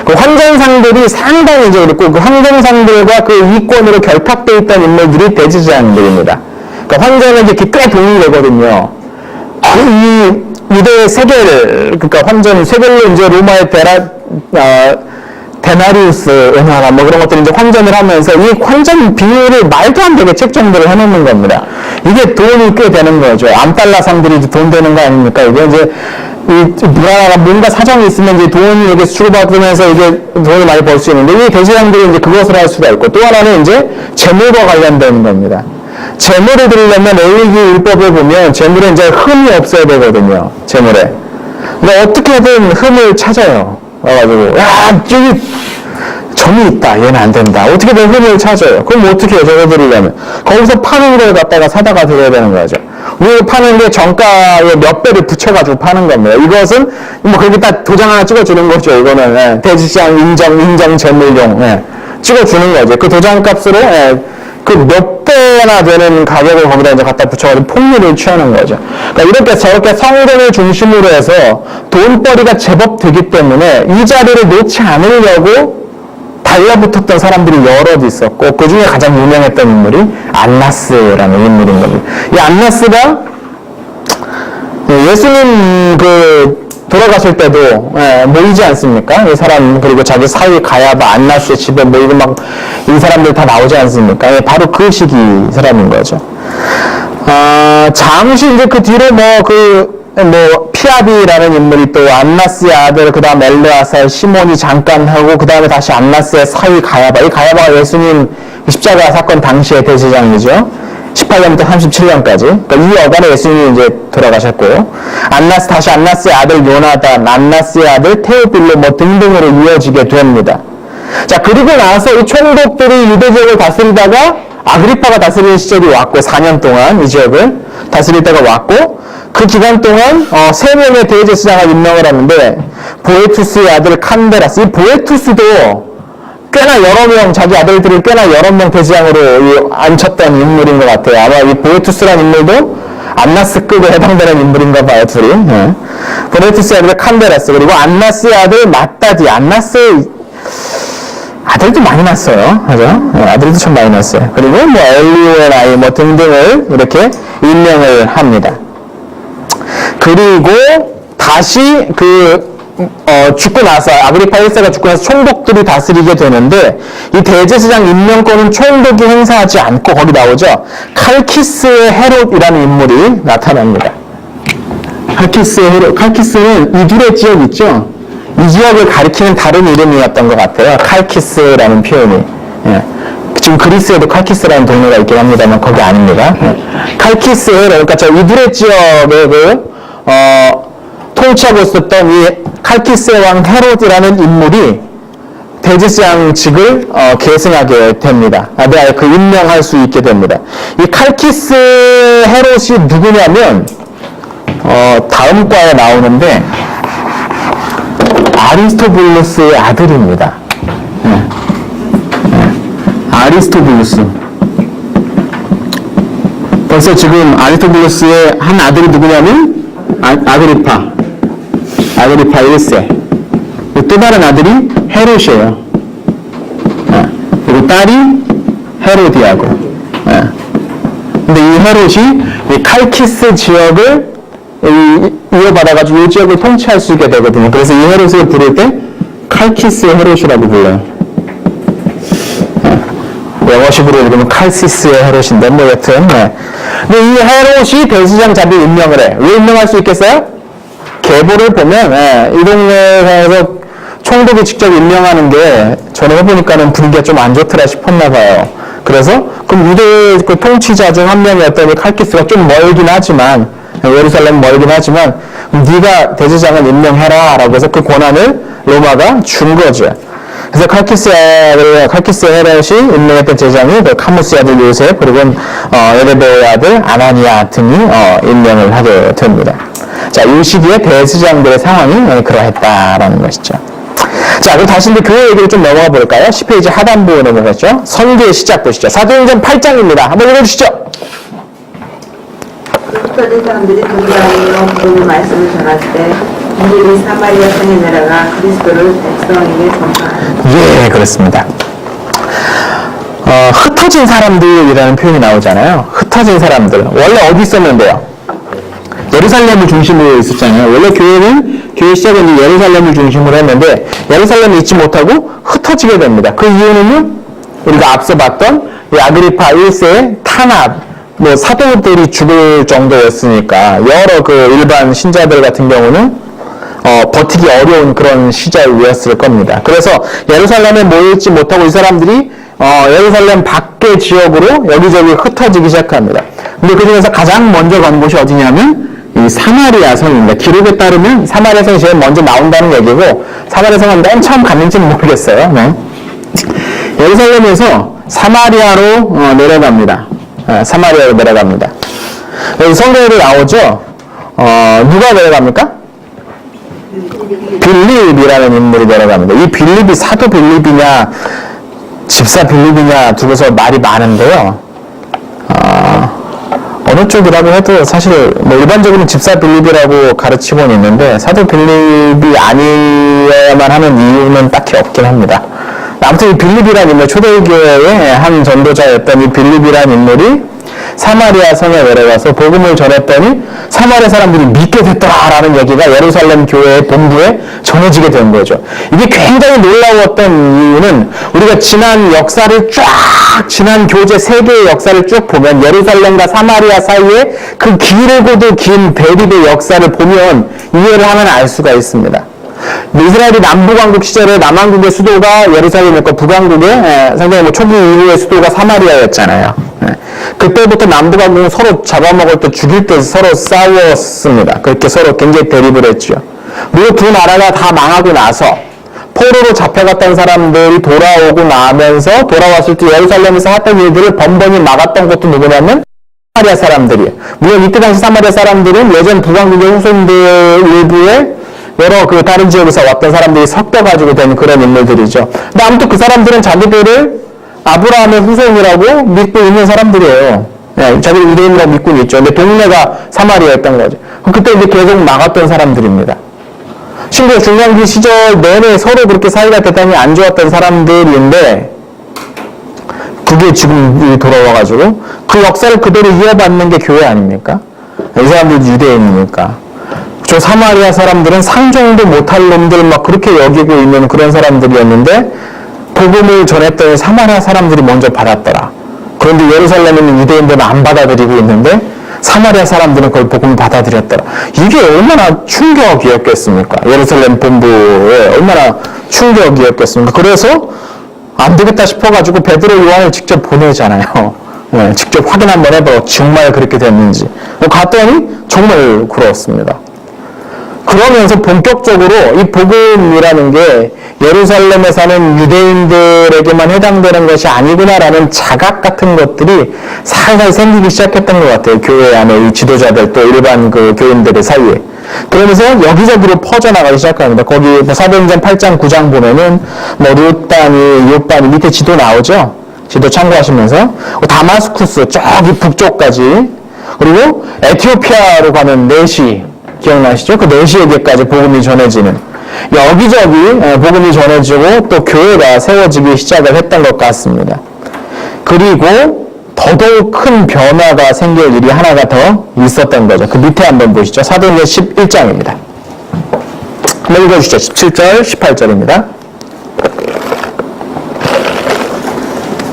그 환전상들이 상당히 이제 그렇고, 그 환전상들과 그 이권으로 결탁되어 있던 인물들이 대제사장들입니다. 그러니까 환전은 이제 꽤 돈이 되거든요. 이 유대 세겔, 그러니까 환전, 세겔로 이제 로마의 데나리우스 은화나 뭐 그런 것들을 이제 환전을 하면서 이 환전 비율을 말도 안 되게 책정들을 해놓는 겁니다. 이게 돈이 꽤 되는 거죠. 암달러 상들이 돈 되는 거 아닙니까? 이게 이제 뭔가 사정이 있으면 이제 돈이 이렇게 주고받으면서 이게 돈을 많이 벌 수 있는데, 이 대제사장들이 이제 그것을 할 수가 있고, 또 하나는 이제 재물과 관련된 겁니다. 재물을 드리려면 레위기 율법을 보면 재물에 이제 흠이 없어야 되거든요. 재물에. 근데 어떻게든 흠을 찾아요. 와가지고 야 저기 점이 있다, 얘는 안 된다, 어떻게든 흠을 찾아요. 그럼 어떻게 해요? 저거 드리려면 거기서 파는 걸 갖다가 사다가 드려야 되는 거죠. 왜 파는 게 정가의 몇 배를 붙여가지고 파는 겁니다. 이것은 뭐 그렇게 딱 도장 하나 찍어주는 거죠. 이거는 대지시장 인정 재물용 찍어주는 거죠. 그 도장값으로 그 몇 배나 되는 가격을 거기다 이제 갖다 붙여가지고 폭리를 취하는 거죠. 그러니까 이렇게 저렇게 성전을 중심으로 해서 돈벌이가 제법 되기 때문에 이 자리를 놓지 않으려고 달라붙었던 사람들이 여럿 있었고, 그 중에 가장 유명했던 인물이 안나스라는 인물인 겁니다. 이 안나스가 예수님 돌아가실 때도 모이지 않습니까? 이 사람, 그리고 자기 사위 가야바, 안나스의 집에 모이고 막 이 사람들 다 나오지 않습니까? 바로 그 시기 사람인 거죠. 잠시 이제 그 뒤로 피아비라는 인물이 또 안나스의 아들, 그 다음 엘르아살, 시몬이 잠깐 하고, 그 다음에 다시 안나스의 사위 가야바. 이 가야바가 예수님 십자가 사건 당시의 대제사장이죠. 18년부터 37년까지. 그러니까 이 여간에 예수님이 이제 돌아가셨고, 다시 안나스의 아들 요나단, 안나스의 아들 테오빌로 뭐 등등으로 이어지게 됩니다. 자, 그리고 나서 이 총독들이 유대 지역을 다스리다가 아그리파가 다스리는 시절이 왔고, 4년 동안 이 지역을 다스릴 때가 왔고, 그 기간 동안 3명의 대제사장을 임명을 하는데, 보에투스의 아들 칸데라스, 이 보에투스도 꽤나 여러 명, 자기 아들들을 꽤나 여러 명 대제사장으로 앉혔던 인물인 것 같아요. 아마 이 보에투스라는 인물도 안나스급에 해당되는 인물인가 봐요, 둘이. 보에투스의 아들 칸데라스, 그리고 안나스의 아들 마따디. 안나스 아들도 많이 낳았어요. 그죠? 아들도 참 많이 낳았어요. 그리고 뭐 엘리오의 아이 뭐 등등을 이렇게 임명을 합니다. 그리고 다시 죽고 나서, 아그리파 1세가 죽고 나서 총독들이 다스리게 되는데, 이 대제사장 임명권은 총독이 행사하지 않고, 거기 나오죠. 칼키스의 헤롯이라는 인물이 나타납니다. 칼키스의 헤롯. 칼키스는 이둘의 지역 있죠? 이 지역을 가리키는 다른 이름이었던 것 같아요. 칼키스라는 표현이. 지금 그리스에도 칼키스라는 동네가 있긴 합니다만 거기 아닙니다. 칼키스 헤롯, 그러니까 저 이둘의 지역을 통치하고 있었던 이 칼키스의 왕 헤롯이라는 인물이 대제사장직을 계승하게 됩니다. 그 임명할 수 있게 됩니다. 이 칼키스 헤롯이 누구냐면 다음 과에 나오는데 아리스토블루스의 아들입니다. 아리스토블루스. 벌써 지금 아리스토블루스의 한 아들이 누구냐면 아그리파 1세. 또 다른 아들이 헤롯이에요. 그리고 딸이 헤로디아고. 근데 이 헤롯이 이 칼키스 지역을 이어받아가지고 이 지역을 통치할 수 있게 되거든요. 그래서 이 헤롯을 부를 때 칼키스 헤롯이라고 불러요. 영어식으로 읽으면 칼시스의 헤롯인데, 뭐 여튼. 근데 이 헤롯이 대제사장 자리에 임명을 해. 왜 임명할 수 있겠어요? 계보를 보면, 이 동네에서 총독이 직접 임명하는 게 전에 해보니까는 분위기가 좀 안 좋더라 싶었나 봐요. 그래서 그럼 유대 그 통치자 중 한 명이었던 이 칼키스가 좀 멀긴 하지만, 예루살렘 멀긴 하지만 네가 대제사장을 임명해라 라고 해서 그 권한을 로마가 준 거죠. 그래서 칼키스 헤롯이 임명했던 제사장이 카무스의 아들 요셉, 그리고 에레베의 아들 아나니아 등이 임명을 하게 됩니다. 자, 이 시기에 대제사장들의 상황이 그러했다라는 것이죠. 자, 그럼 다시 교회 얘기를 좀 넘어가 볼까요? 10페이지 하단부에 넘어갔죠? 선교의 시작 보시죠. 사도행전 8장입니다. 한번 읽어주시죠. 흩어진 사람들이 도망하여 복음의 말씀을 전할 때 이들이 사마리아 성에 내려가 그리스도를 백성에게 전파하니. 예, 그렇습니다. 흩어진 사람들이라는 표현이 나오잖아요. 흩어진 사람들. 원래 어디 있었는데요? 예루살렘을 중심으로 있었잖아요. 원래 교회 시작은 예루살렘을 중심으로 했는데 예루살렘에 있지 못하고 흩어지게 됩니다. 그 이유는요, 우리가 앞서 봤던 이 아그리파 1세의 탄압, 뭐 사도들이 죽을 정도였으니까 여러 그 일반 신자들 같은 경우는 버티기 어려운 그런 시절이었을 겁니다. 그래서 예루살렘에 모여있지 못하고 이 사람들이 예루살렘 밖의 지역으로 여기저기 흩어지기 시작합니다. 근데 그 중에서 가장 먼저 간 곳이 어디냐면 이 사마리아 성입니다. 기록에 따르면 사마리아 성이 제일 먼저 나온다는 얘기고, 사마리아 성은 맨 처음 갔는지는 모르겠어요. 네. 예루살렘에서 사마리아로 내려갑니다. 사마리아로 내려갑니다. 여기 성경에도 나오죠. 누가 내려갑니까? 빌립이라는 인물이 내려갑니다. 이 빌립이 사도 빌립이냐 집사 빌립이냐 두고서 말이 많은데요. 어느 쪽이라고 해도 사실 뭐 일반적으로는 집사 빌립이라고 가르치고는 있는데 사도 빌립이 아니어야만 하는 이유는 딱히 없긴 합니다. 아무튼 이 빌립이라는 인물, 초대교회의 한 전도자였던 이 빌립이라는 인물이 사마리아 성에 내려가서 복음을 전했더니 사마리아 사람들이 믿게 됐더라라는 얘기가 예루살렘 교회의 본부에 전해지게 된 거죠. 이게 굉장히 놀라웠던 이유는 우리가 지난 역사를 지난 교제 세계의 역사를 쭉 보면 예루살렘과 사마리아 사이에 그 길고도 긴 대립의 역사를 보면 이해를 하면 알 수가 있습니다. 이스라엘이 남부왕국 시절에 남왕국의 수도가 예루살렘이었고 북왕국의 상당히 초기 이후의 수도가 사마리아였잖아요. 그때부터 남부왕국은 서로 잡아먹을 때 죽일 때 서로 싸웠습니다. 그렇게 서로 굉장히 대립을 했죠. 그리고 두 나라가 다 망하고 나서 포로로 잡혀갔던 사람들이 돌아오고 나면서 돌아왔을 때 예루살렘에서 했던 일들을 번번이 막았던 것도 누구냐면 사마리아 사람들이에요. 물론 이때 당시 사마리아 사람들은 예전 북왕국의 후손들 일부에 여러 그 다른 지역에서 왔던 사람들이 섞여가지고 된 그런 인물들이죠. 근데 아무튼 그 사람들은 자기들을 아브라함의 후손이라고 믿고 있는 사람들이에요. 네, 자기들 유대인이라고 믿고 있죠. 근데 동네가 사마리아였던 거죠. 그때 이제 계속 막았던 사람들입니다. 심지어 중간기 시절 내내 서로 그렇게 사이가 대단히 안 좋았던 사람들인데 그게 지금 돌아와가지고 그 역사를 그대로 이어받는 게 교회 아닙니까? 이 사람들도 유대인이니까. 저 사마리아 사람들은 상종도 못할 놈들 막 그렇게 여기고 있는 그런 사람들이었는데 복음을 전했더니 사마리아 사람들이 먼저 받았더라. 그런데 예루살렘에 있는 유대인들은 안 받아들이고 있는데 사마리아 사람들은 그걸 복음을 받아들였더라. 이게 얼마나 충격이었겠습니까? 예루살렘 본부에 얼마나 충격이었겠습니까? 그래서 안 되겠다 싶어가지고 베드로 요한을 직접 보내잖아요. 네, 직접 확인 한번 해봐. 정말 그렇게 됐는지. 갔더니 정말 그렇습니다. 그러면서 본격적으로 이 복음이라는 게 예루살렘에 사는 유대인들에게만 해당되는 것이 아니구나라는 자각 같은 것들이 살살 생기기 시작했던 것 같아요. 교회 안에 이 지도자들 또 일반 그 교인들의 사이에. 그러면서 여기저기로 퍼져나가기 시작합니다. 거기 뭐 사도행전 8장 9장 보면은 뭐 룻단이 욥반이 밑에 지도 나오죠. 지도 참고하시면서 다마스쿠스 저기 북쪽까지 그리고 에티오피아로 가는 네시 기억나시죠? 그 네시에게까지 복음이 전해지는 여기저기 복음이 전해지고 또 교회가 세워지기 시작을 했던 것 같습니다. 그리고 더더욱 큰 변화가 생길 일이 하나가 더 있었던 거죠. 그 밑에 한번 보시죠. 사도행전 11장입니다. 한번 읽어주시죠. 17절, 18절입니다.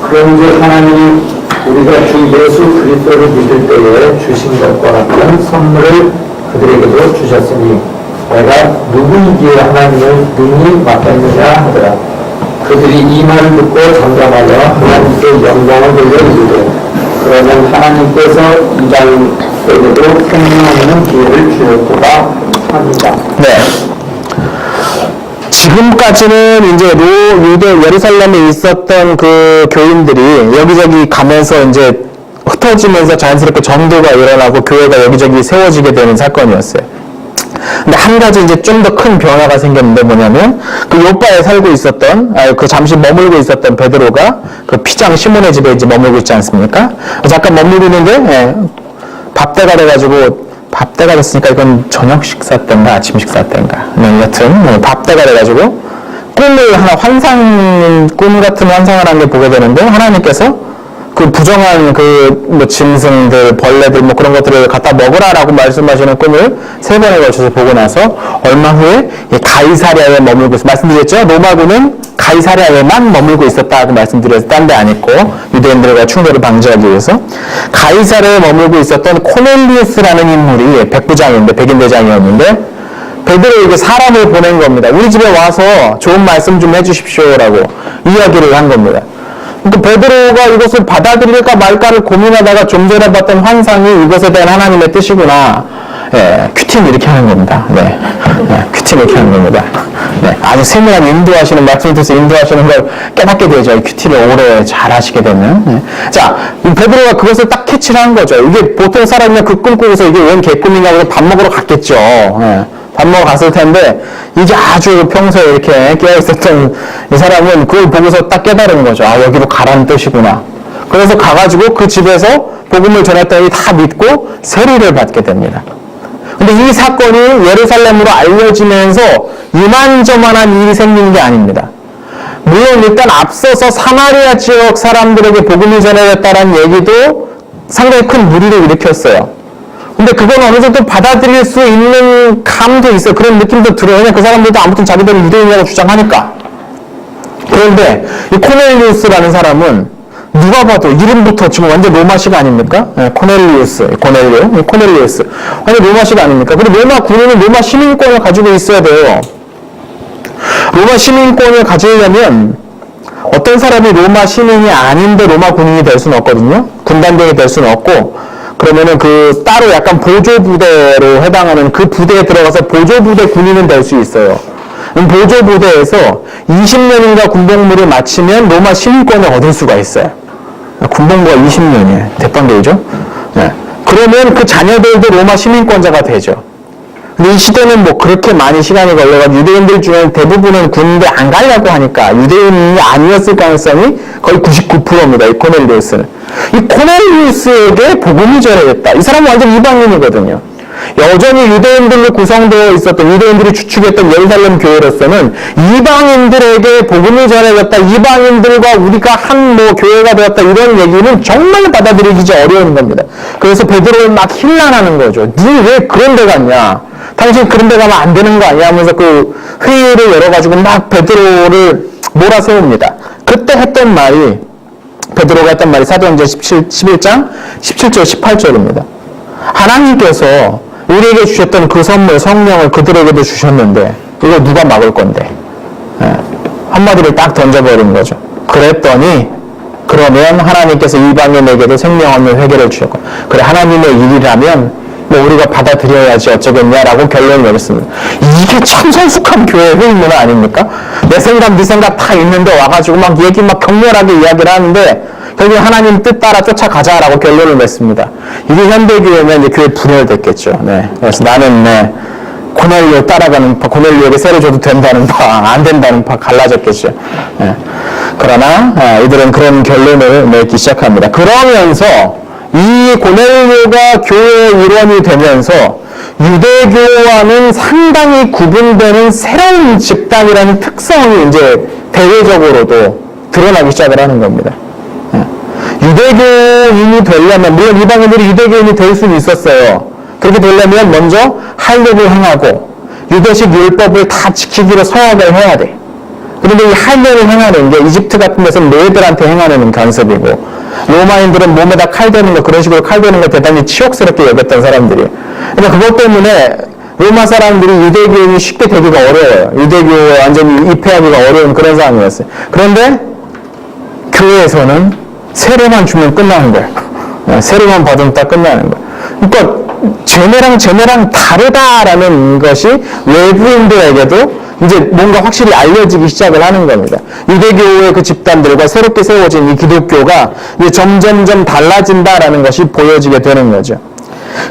그런즉 하나님이 우리가 주 예수 그리스도를 믿을 때에 주신 것과 같은 선물을 그들에게도 주셨으니 내가 누구이기에 하나님을 능히 맡겼느냐 하더라. 그들이 이 말을 듣고 잠잠하여 하나님께 영광을 돌려 이르되 그러면 하나님께서 이방인에게도 생명하는 기회를 주셨도다 합니다. 네. 지금까지는 이제 유대 예루살렘에 있었던 그 교인들이 여기저기 가면서 이제 흩어지면서 자연스럽게 전도가 일어나고 교회가 여기저기 세워지게 되는 사건이었어요. 근데 한 가지 이제 좀 더 큰 변화가 생겼는데 뭐냐면 그 요바에 살고 있었던 그 잠시 머물고 있었던 베드로가 그 피장 시몬의 집에 이제 머물고 있지 않습니까? 잠깐 머물고 있는데 밥때가 돼가지고 밥때가 됐으니까 이건 저녁 식사 때인가 아침 식사 때인가 여튼 밥때가 돼가지고 꿈을 하나 꿈 같은 환상을 한 게 보게 되는데 하나님께서 그 부정한 뭐 짐승들, 벌레들 뭐 그런 것들을 갖다 먹으라라고 말씀하시는 꿈을 3번에 걸쳐서 보고 나서 얼마 후에 가이사랴에 머물고 있어. 말씀드렸죠? 로마군은 가이사랴에만 머물고 있었다고 말씀드려서 딴 데 안 있고 유대인들과 충돌을 방지하기 위해서 가이사랴에 머물고 있었던 코넬리우스라는 인물이 백부장인데 백인대장이었는데 베드로에게 사람을 보낸 겁니다. 우리 집에 와서 좋은 말씀 좀 해주십시오라고 이야기를 한 겁니다. 그러니까 베드로가 이것을 받아들일까 말까를 고민하다가 좀 전에 봤던 환상이 이것에 대한 하나님의 뜻이구나. 큐티는 이렇게 하는 겁니다. 큐티는 이렇게 하는 겁니다. 아주 세밀한 인도하시는 말씀을 통해서 인도하시는 걸 깨닫게 되죠. 이 큐티를 오래 잘 하시게 되면. 자, 베드로가 그것을 딱 캐치를 한 거죠. 이게 보통 사람이 그 꿈 꾸고서 이게 웬 개꿈이냐고 밥 먹으러 갔겠죠. 밥 먹으러 갔을 텐데 이게 아주 평소에 이렇게 깨어있었던 이 사람은 그걸 보고서 딱 깨달은 거죠. 아, 여기로 가라는 뜻이구나. 그래서 가가지고 그 집에서 복음을 전했더니 다 믿고 세례를 받게 됩니다. 근데 이 사건이 예루살렘으로 알려지면서 이만저만한 일이 생긴 게 아닙니다. 물론 일단 앞서서 사마리아 지역 사람들에게 복음이 전해졌다는 얘기도 상당히 큰 무리를 일으켰어요. 근데 그건 어느 정도 받아들일 수 있는 감도 있어요. 그런 느낌도 들어요. 왜냐면 그 사람들도 아무튼 자기들은 유대인이라고 주장하니까. 그런데 이 코넬리우스라는 사람은 누가 봐도 이름부터 지금 완전 로마식 아닙니까? 코넬리우스. 완전 로마식 아닙니까? 그리고 로마 군인은 로마 시민권을 가지고 있어야 돼요. 로마 시민권을 가지려면 어떤 사람이 로마 시민이 아닌데 로마 군인이 될 수는 없거든요. 군단장이 될 수는 없고 그러면은 그 따로 약간 보조부대로 해당하는 그 부대에 들어가서 보조부대 군인은 될 수 있어요. 보조부대에서 20년인가 군복무를 마치면 로마 시민권을 얻을 수가 있어요. 군복무가 20년이에요. 대빵대이죠? 그러면 그 자녀들도 로마 시민권자가 되죠. 근데 이 시대는 뭐 그렇게 많이 시간이 걸려가지고 유대인들 중에 대부분은 군대 안 가려고 하니까 유대인이 아니었을 가능성이 거의 99%입니다. 이 코넬리우스는. 이 코넬리우스에게 복음이 전해졌다. 이 사람은 완전 이방인이거든요. 여전히 유대인들로 구성되어 있었던 유대인들이 주축했던 예루살렘 교회로서는 이방인들에게 복음이 전해졌다. 이방인들과 우리가 한 뭐 교회가 되었다. 이런 얘기는 정말 받아들이기 어려운 겁니다. 그래서 베드로를 막 힐난하는 거죠. 니 왜 그런 데 갔냐? 당신 그런 데 가면 안 되는 거 아니야? 하면서 그 회의를 열어가지고 막 베드로를 몰아세웁니다. 그때 했던 말이 베드로가 했던 말이 사도행전 11장 17절 18절입니다. 하나님께서 우리에게 주셨던 그 선물 성령을 그들에게도 주셨는데 이거 누가 막을 건데? 한마디를 딱 던져버린 거죠. 그랬더니 그러면 하나님께서 이방인에게도 생명 없는 회개를 주셨고 그래 하나님의 일이라면 뭐 우리가 받아들여야지 어쩌겠냐라고 결론을 내렸습니다. 이게 참 성숙한 교회의 회의 문화 아닙니까? 내 생각, 네 생각 다 있는데 와가지고 막 얘기 막 격렬하게 이야기를 하는데 결국 하나님 뜻 따라 쫓아가자라고 결론을 냈습니다. 이게 현대교회면 이제 교회 분열됐겠죠. 네. 그래서 나는 고넬료 따라가는 파, 고넬료에게 세를 줘도 된다는 파, 안 된다는 파 갈라졌겠죠. 네. 그러나 이들은 그런 결론을 내기 시작합니다. 그러면서 이 고넬료가 교회의 일원이 되면서 유대교와는 상당히 구분되는 새로운 집단이라는 특성이 이제 대외적으로도 드러나기 시작을 하는 겁니다. 유대교인이 되려면, 물론 이방인들이 유대교인이 될 수는 있었어요. 그렇게 되려면 먼저 할례를 행하고 유대식 율법을 다 지키기로 서약을 해야 돼. 그런데 이 할례를 행하는 게 이집트 같은 데서는 노예들한테 행하는 관습이고, 로마인들은 몸에다 칼 대는 거, 그런 식으로 칼 대는 거 대단히 치욕스럽게 여겼던 사람들이에요. 그러니까 그것 때문에 로마 사람들이 유대교인이 쉽게 되기가 어려워요. 유대교에 완전히 입회하기가 어려운 그런 상황이었어요. 그런데 교회에서는 세례만 주면 끝나는 거예요. 세례만 받으면 딱 끝나는 거예요. 그러니까 쟤네랑 다르다라는 것이 외부인들에게도 이제 뭔가 확실히 알려지기 시작을 하는 겁니다. 유대교의 그 집단들과 새롭게 세워진 이 기독교가 이제 점점점 달라진다라는 것이 보여지게 되는 거죠.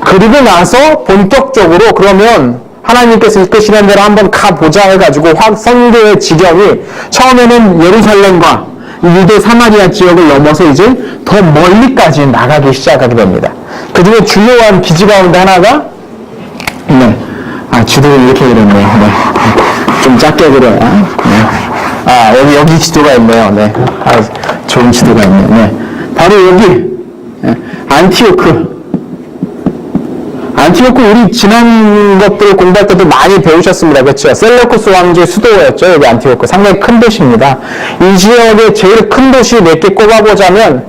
그리고 나서 본격적으로 그러면 하나님께서 이끄시는 대로 한번 가보자 해가지고 선교의 지경이 처음에는 예루살렘과 유대 사마리아 지역을 넘어서 이제 더 멀리까지 나가기 시작하게 됩니다. 그 중에 중요한 기지 가운데 하나가 지도를 이렇게 그렸네요. 네. 좀 작게 그려요. 네. 여기 지도가 있네요. 네. 좋은 지도가 있네요. 네. 바로 여기 안티오크 우리 지난 것들 공부할 때도 많이 배우셨습니다. 그렇죠? 셀레우쿠스 왕조의 수도였죠. 여기 안티오크. 상당히 큰 도시입니다. 이 지역의 제일 큰 도시 몇 개 꼽아보자면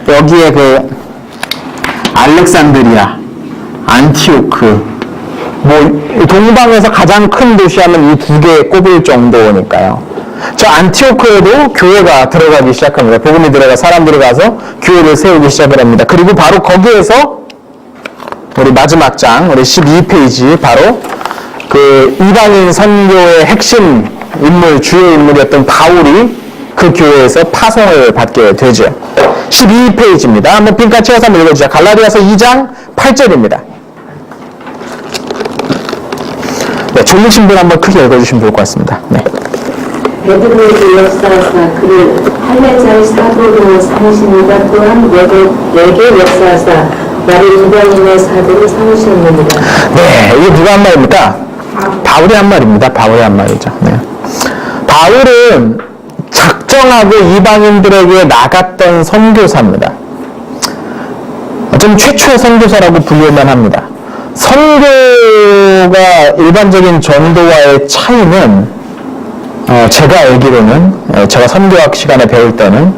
여기에 그 알렉산드리아, 안티오크, 동방에서 가장 큰 도시 하면 이 두 개 꼽을 정도니까요. 저 안티오크에도 교회가 들어가기 시작합니다. 복음이 들어가 사람들이 가서 교회를 세우기 시작을 합니다. 그리고 바로 거기에서 우리 마지막 장, 우리 12페이지 바로 그 이방인 선교의 핵심 인물, 주요 인물이었던 바울이 그 교회에서 파송을 받게 되죠. 12페이지입니다. 한번 빈칸 채워서 한번 읽어주자. 갈라디아서 2장 8절입니다. 네, 졸리신 분 한번 크게 읽어주시면 좋을 것 같습니다. 네. 베드로에게 역사하사 그를 할례자의 사도로 삼으시니가 또한 내게 역사하사 나를 이방인의 사도로 삼으셨느니라. 네, 이게 누가 한 말입니까? 바울이 한 말입니다. 바울이 한 말이죠. 네. 바울은 작정하고 이방인들에게 나갔던 선교사입니다. 좀 최초의 선교사라고 불릴만 합니다. 선교가 일반적인 전도와의 차이는 제가 알기로는 제가 선교학 시간에 배울 때는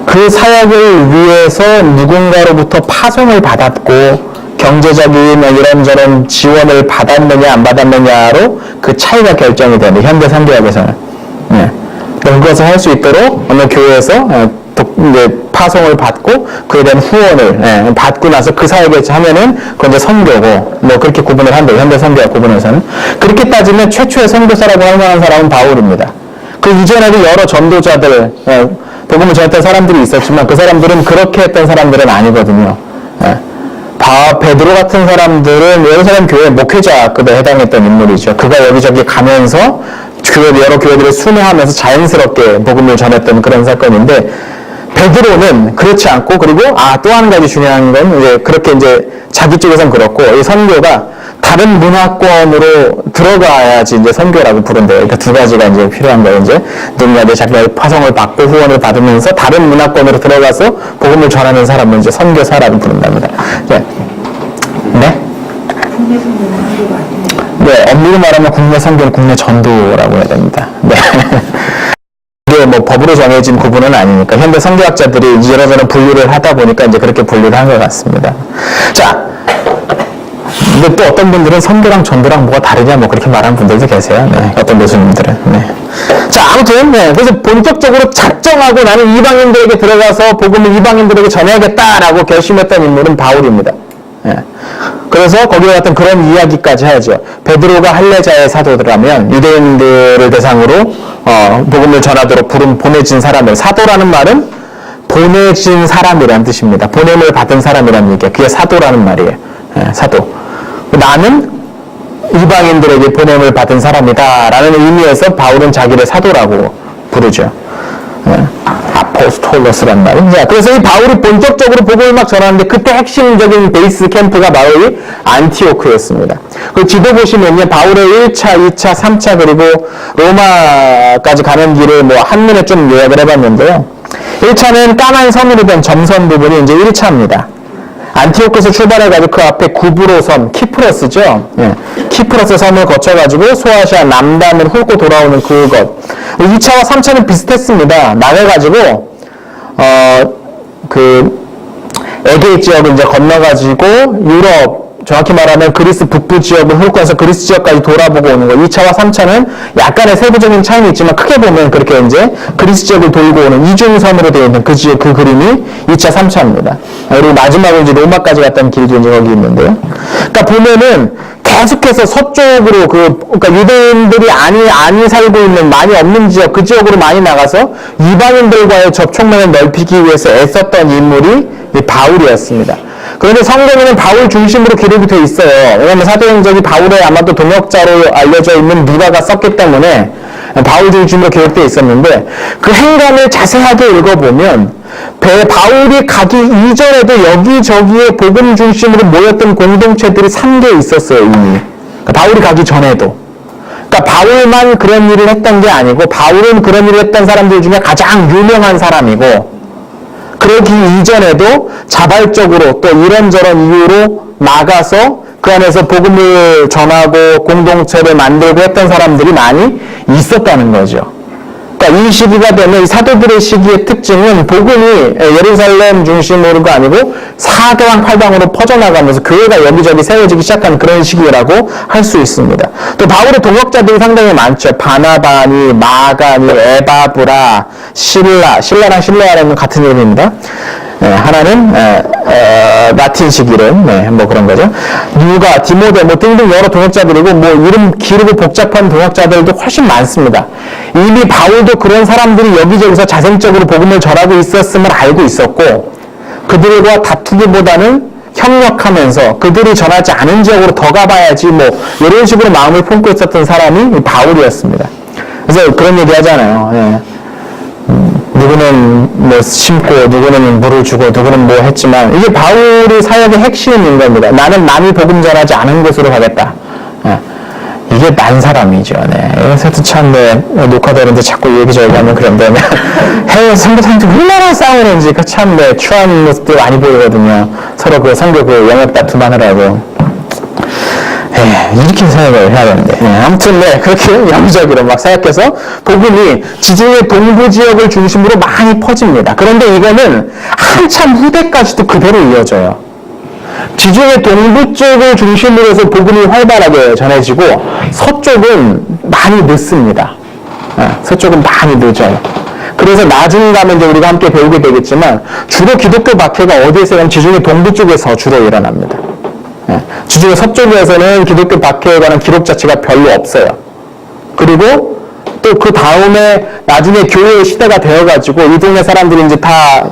그 사역을 위해서 누군가로부터 파송을 받았고 경제적인 이런저런 지원을 받았느냐 안 받았느냐로 그 차이가 결정이 되는 현대 선교학에서는 그것을 할 수 있도록 어느 교회에서 이제 파송을 받고 그에 대한 후원을 받고 나서 그 사역에 하면은 그건 이제 선교고 그렇게 구분을 한대요. 현대 선교학 구분에서는. 그렇게 따지면 최초의 선교사라고 할 만한 사람은 바울입니다. 그 이전에도 여러 전도자들 복음을 전했던 사람들이 있었지만 그 사람들은 그렇게 했던 사람들은 아니거든요. 베드로 같은 사람들은 예루살렘 교회 목회자급에 해당했던 인물이죠. 그가 여기저기 가면서 여러 교회들을 순회하면서 자연스럽게 복음을 전했던 그런 사건인데 베드로는 그렇지 않고 그리고 또 한 가지 중요한 건 이제 그렇게 이제 자기 쪽에선 그렇고 이 선교가 다른 문화권으로 들어가야지 이제 선교라고 부른대요. 그러니까 두 가지가 이제 필요한 거예요. 이제 누군가 자기가 파송을 받고 후원을 받으면서 다른 문화권으로 들어가서 복음을 전하는 사람은 이제 선교사라고 부른답니다. 네? 네, 엄밀히 말하면 국내 선교는 국내 전도라고 해야 됩니다. 네. 이게 법으로 정해진 구분은 아니니까 현대 선교학자들이 이런저런 분류를 하다 보니까 이제 그렇게 분류를 한 것 같습니다. 자, 근데 또 어떤 분들은 선교랑 전도랑 뭐가 다르냐 그렇게 말하는 분들도 계세요. 네, 어떤 교수님들은. 네. 자, 아무튼 그래서 본격적으로 작정하고 나는 이방인들에게 들어가서 복음을 이방인들에게 전해야겠다라고 결심했던 인물은 바울입니다. 그래서 거기에 같은 그런 이야기까지 하죠. 베드로가 할례자의 사도라면 유대인들을 대상으로 복음을 전하도록 보내진 사람을, 사도라는 말은 보내진 사람이라는 뜻입니다. 보냄을 받은 사람이라는 얘기예요. 그게 사도라는 말이에요. 사도. 나는 이방인들에게 보냄을 받은 사람이다 라는 의미에서 바울은 자기를 사도라고 부르죠. 아포스톨로스란 말은. 그래서 이 바울이 본격적으로 복음을 막 전하는데 그때 핵심적인 베이스 캠프가 바로 이 안티오크였습니다. 그 지도 보시면요, 바울의 1차, 2차, 3차 그리고 로마까지 가는 길을 뭐 한눈에 좀 요약을 해봤는데요. 1차는 까만 섬으로 된 점선 부분이 이제 1차입니다. 안티오크에서 출발해가지고 그 앞에 구브로 섬, 키프러스죠. 키프러스 섬을 거쳐가지고 소아시아 남단을 훑고 돌아오는 그것. 2차와 3차는 비슷했습니다. 나눠가지고 에게이 지역을 이제 건너가지고 유럽, 정확히 말하면 그리스 북부 지역을 훑고 와서 그리스 지역까지 돌아보고 오는 거. 2차와 3차는 약간의 세부적인 차이는 있지만 크게 보면 그렇게 이제 그리스 지역을 돌고 오는 이중섬으로 되어 있는 그 그림이 2차, 3차입니다. 그리고 마지막으로 이제 로마까지 갔던 길도 이제 거기 있는데요. 그러니까 보면은 계속해서 서쪽으로 그러니까 유대인들이 많이 살고 있는, 많이 없는 지역, 그 지역으로 많이 나가서 이방인들과의 접촉면을 넓히기 위해서 애썼던 인물이 이 바울이었습니다. 그런데 성경에는 바울 중심으로 기록이 되어 있어요. 왜냐하면 사도행전이 바울의 아마도 동역자로 알려져 있는 누가가 썼기 때문에 바울 중심으로 기록되어 있었는데 그 행간을 자세하게 읽어보면 바울이 가기 이전에도 여기저기에 복음 중심으로 모였던 공동체들이 3개 있었어요, 이미. 그러니까 바울이 가기 전에도. 그러니까 바울만 그런 일을 했던 게 아니고 바울은 그런 일을 했던 사람들 중에 가장 유명한 사람이고 그러기 이전에도 자발적으로 또 이런저런 이유로 나가서 그 안에서 복음을 전하고 공동체를 만들고 했던 사람들이 많이 있었다는 거죠. 그러니까 이 시기가 되면 이 사도들의 시기의 특징은 복음이 예루살렘 중심으로가 아니고 사도랑 팔당으로 퍼져나가면서 교회가 여기저기 세워지기 시작한 그런 시기라고 할 수 있습니다. 또 바울의 동역자들이 상당히 많죠. 바나바니, 마가니, 에바브라, 신라랑 실레아라는 같은 이름입니다. 하나는 라틴식 이름, 뭐 그런 거죠. 누가, 디모데, 뭐 등등 여러 동역자들이고 뭐 이름 기르고 복잡한 동역자들도 훨씬 많습니다. 이미 바울도 그런 사람들이 여기저기서 자생적으로 복음을 전하고 있었음을 알고 있었고 그들과 다투기보다는 협력하면서 그들이 전하지 않은 지역으로 더 가봐야지 뭐 이런 식으로 마음을 품고 있었던 사람이 바울이었습니다. 그래서 그런 얘기 하잖아요. 누구는 뭐 심고 누구는 물을 주고 누구는 뭐 했지만 이게 바울의 사역의 핵심인 겁니다. 나는 남이 복음 전하지 않은 곳으로 가겠다. 이게 난 사람이죠. 그래서 참 녹화되는데 자꾸 얘기저기 하면 그런데 해외 선교사님들 얼마나 싸우는지 그 참 추한 모습들 많이 보이거든요. 서로 그 선교 그 영역 다툼 하느라고. 이렇게 생각을 해야 되는데. 아무튼, 그렇게 여기저기로 막 생각해서 복음이 지중해 동부 지역을 중심으로 많이 퍼집니다. 그런데 이거는 한참 후대까지도 그대로 이어져요. 지중해 동부 쪽을 중심으로 해서 복음이 활발하게 전해지고 서쪽은 많이 늦습니다. 서쪽은 많이 늦어요. 그래서 나중 가면 이제 우리가 함께 배우게 되겠지만 주로 기독교 박해가 어디에서 일어나면 지중해 동부 쪽에서 주로 일어납니다. 지중해 서쪽에서는 기독교 박해에 관한 기록 자체가 별로 없어요. 그리고 또 그 다음에 나중에 교회의 시대가 되어가지고 이 동네 사람들이 이제 다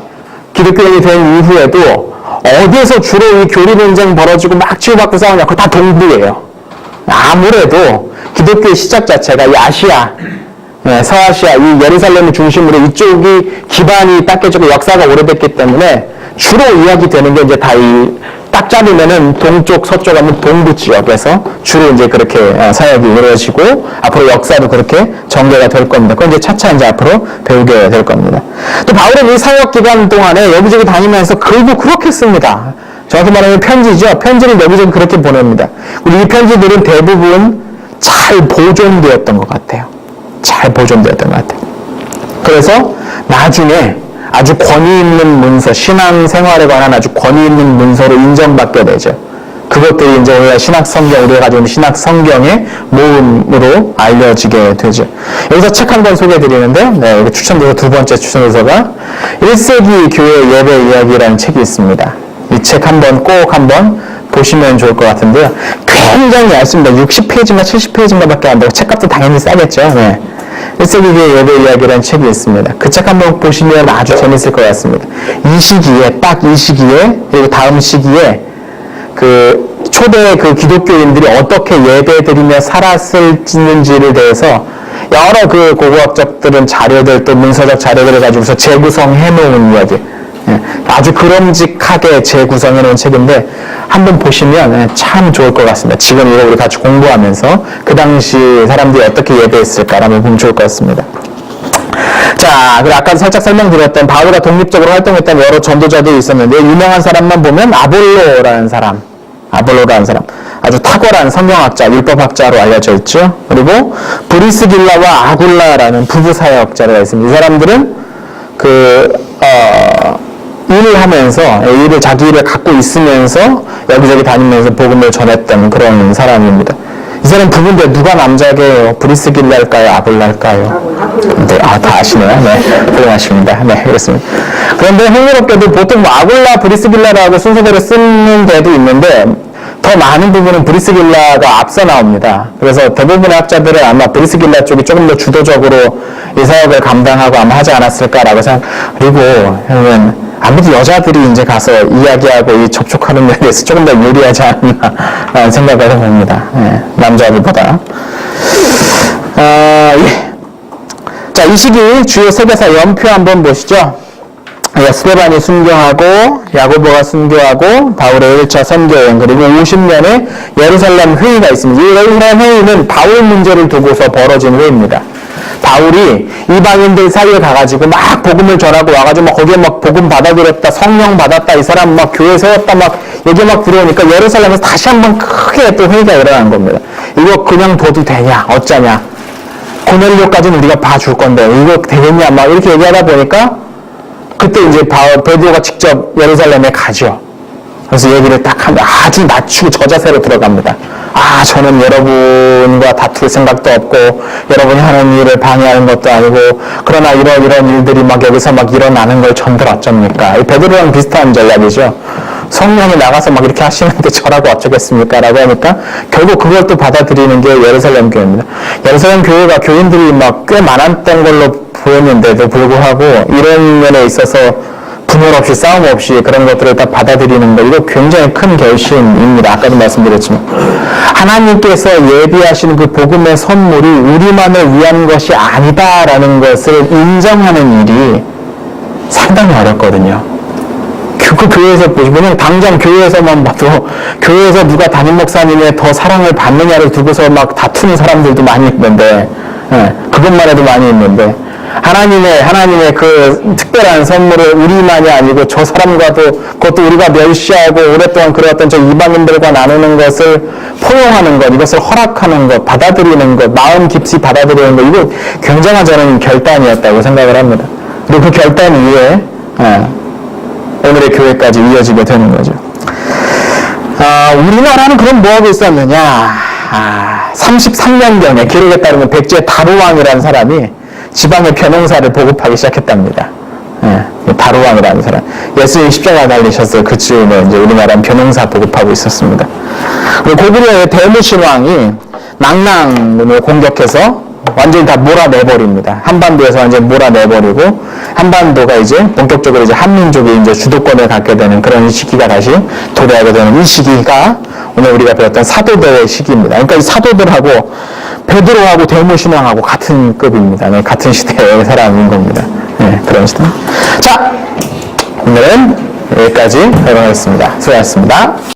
기독교인이 된 이후에도 어디에서 주로 이 교리 분쟁 벌어지고 막 치고받고 싸우냐? 그거 다 동부예요. 아무래도 기독교의 시작 자체가 이 아시아, 서아시아, 이 예루살렘을 중심으로 이쪽이 기반이 닦여지고 역사가 오래됐기 때문에 주로 이야기되는 게 이제 다 딱 잡으면은 동쪽, 서쪽 하면 동부 지역에서 주로 이제 그렇게 사역이 이루어지고 앞으로 역사도 그렇게 전개가 될 겁니다. 그건 이제 차차 이제 앞으로 배우게 될 겁니다. 또 바울은 이 사역 기간 동안에 여기저기 다니면서 글도 그렇게 씁니다. 정확히 말하면 편지죠. 편지를 여기저기 그렇게 보냅니다. 그리고 이 편지들은 대부분 잘 보존되었던 것 같아요. 잘 보존되었던 것 같아요. 그래서 나중에 아주 권위 있는 문서, 신앙 생활에 관한 아주 권위 있는 문서로 인정받게 되죠. 그것들이 이제 우리가 신학 성경, 우리가 가지고 있는 신학 성경의 모음으로 알려지게 되죠. 여기서 책 한 권 소개해 드리는데, 네, 여기 추천도서 두 번째 추천도서가 1세기 교회 예배 이야기라는 책이 있습니다. 이 책 꼭 한번 보시면 좋을 것 같은데요. 굉장히 얇습니다. 60페이지인가 70페이지인가 밖에 안 되고, 책값도 당연히 싸겠죠. 네. 1세기 교회 예배 이야기라는 책이 있습니다. 그 책 한번 보시면 아주 재밌을 것 같습니다. 이 시기에, 딱 이 시기에, 그리고 다음 시기에, 초대 기독교인들이 어떻게 예배드리며 살았을지를 대해서 여러 고고학적들은 자료들, 또 문서적 자료들을 가지고서 재구성해 놓은 이야기. 아주 그럼직하게 재구성해 놓은 책인데, 한번 보시면 참 좋을 것 같습니다. 지금 이거 우리 같이 공부하면서 그 당시 사람들이 어떻게 예배했을까라는 보면 좋을 것 같습니다. 자, 그리고 아까도 살짝 설명드렸던 바울가 독립적으로 활동했던 여러 전도자들이 있었는데, 유명한 사람만 보면 아볼로라는 사람. 아주 탁월한 성경학자, 율법학자로 알려져 있죠. 그리고 브리스길라와 아굴라라는 부부 사역자가 있습니다. 이 사람들은 일을 하면서, 자기 일을 갖고 있으면서 여기저기 다니면서 복음을 전했던 그런 사람입니다. 이 사람 부부인데 누가 남자게요? 브리스길라일까요? 아굴라일까요? 네, 다 아시네요. 네, 훌륭하십니다. 네, 그렇습니다. 그런데 흥미롭게도 보통 아굴라, 브리스길라라고 순서대로 쓰는 데도 있는데, 더 많은 부분은 브리스길라가 앞서 나옵니다. 그래서 대부분의 학자들은 아마 브리스길라 쪽이 조금 더 주도적으로 이 사역을 감당하고 아마 하지 않았을까라고 생각. 그리고 아무래도 여자들이 이제 가서 이야기하고 이 접촉하는 데 대해서 조금 더 유리하지 않나 생각을 해봅니다. 네, 남자들보다. 예. 자, 이 시기 주요 세계사 연표 한번 보시죠. 스데반이 순교하고 야고보가 순교하고 바울의 1차 선교여행, 그리고 50년의 예루살렘 회의가 있습니다. 이 예루살렘 회의는 바울 문제를 두고서 벌어진 회의입니다. 바울이 이방인들 사이에 가가지고 막 복음을 전하고 와가지고 막 거기에 막 복음 받아들였다, 성령 받았다, 이 사람 막 교회 세웠다, 막 얘기 막 들어오니까 예루살렘에서 다시 한번 크게 또 회의가 일어난 겁니다. 이거 그냥 둬도 되냐, 어쩌냐, 고넬료까지는 우리가 봐줄 건데 이거 되겠냐, 막 이렇게 얘기하다 보니까 그때 이제 베드로가 직접 예루살렘에 가죠. 그래서 얘기를 딱 하면 아주 낮추고 저자세로 들어갑니다. 저는 여러분과 다툴 생각도 없고 여러분이 하는 일을 방해하는 것도 아니고, 그러나 이런 일들이 막 여기서 막 일어나는 걸 전들 어쩝니까? 베드로랑 비슷한 전략이죠. 성령이 나가서 막 이렇게 하시는데 저라고 어쩌겠습니까? 라고 하니까 결국 그걸 또 받아들이는 게 예루살렘 교회입니다. 예루살렘 교회가 교인들이 막 꽤 많았던 걸로 보였는데도 불구하고 이런 면에 있어서 분열 없이 싸움 없이 그런 것들을 다 받아들이는 거, 이거 굉장히 큰 결심입니다. 아까도 말씀드렸지만 하나님께서 예비하신 그 복음의 선물이 우리만을 위한 것이 아니다라는 것을 인정하는 일이 상당히 어렵거든요. 그 교회에서 보시면 당장 교회에서만 봐도 교회에서 누가 담임 목사님의 더 사랑을 받느냐를 두고서 막 다투는 사람들도 많이 있는데, 그것만 해도 많이 있는데, 하나님의 그 특별한 선물을 우리만이 아니고 저 사람과도, 그것도 우리가 멸시하고 오랫동안 그래왔던 저 이방인들과 나누는 것을 포용하는 것, 이것을 허락하는 것, 받아들이는 것, 마음 깊이 받아들이는 것, 이거 굉장한 저는 결단이었다고 생각을 합니다. 그리고 그 결단 위에 오늘의 교회까지 이어지게 되는 거죠. 우리나라는 그럼 뭐하고 있었느냐. 33년경에 기록에 따르면 백제 다루왕이라는 사람이 지방의 변호사를 보급하기 시작했답니다. 다루왕이라는 사람. 예수님 십자가 달리셨어요. 그 즈음에 이제 우리나라는 변호사 보급하고 있었습니다. 그리고 고구려의 대무신왕이 낙랑을 공격해서 완전히 다 몰아내버립니다. 한반도에서 완전히 몰아내버리고, 한반도가 이제 본격적으로 이제 한민족이 이제 주도권을 갖게 되는 그런 시기가 다시 도래하게 되는 이 시기가 오늘 우리가 배웠던 사도들의 시기입니다. 그러니까 이 사도들하고 베드로하고 대무신왕하고 같은 급입니다. 네, 같은 시대의 사람인 겁니다. 네, 그런 시대. 자, 오늘은 여기까지 하도록 하겠습니다. 수고하셨습니다.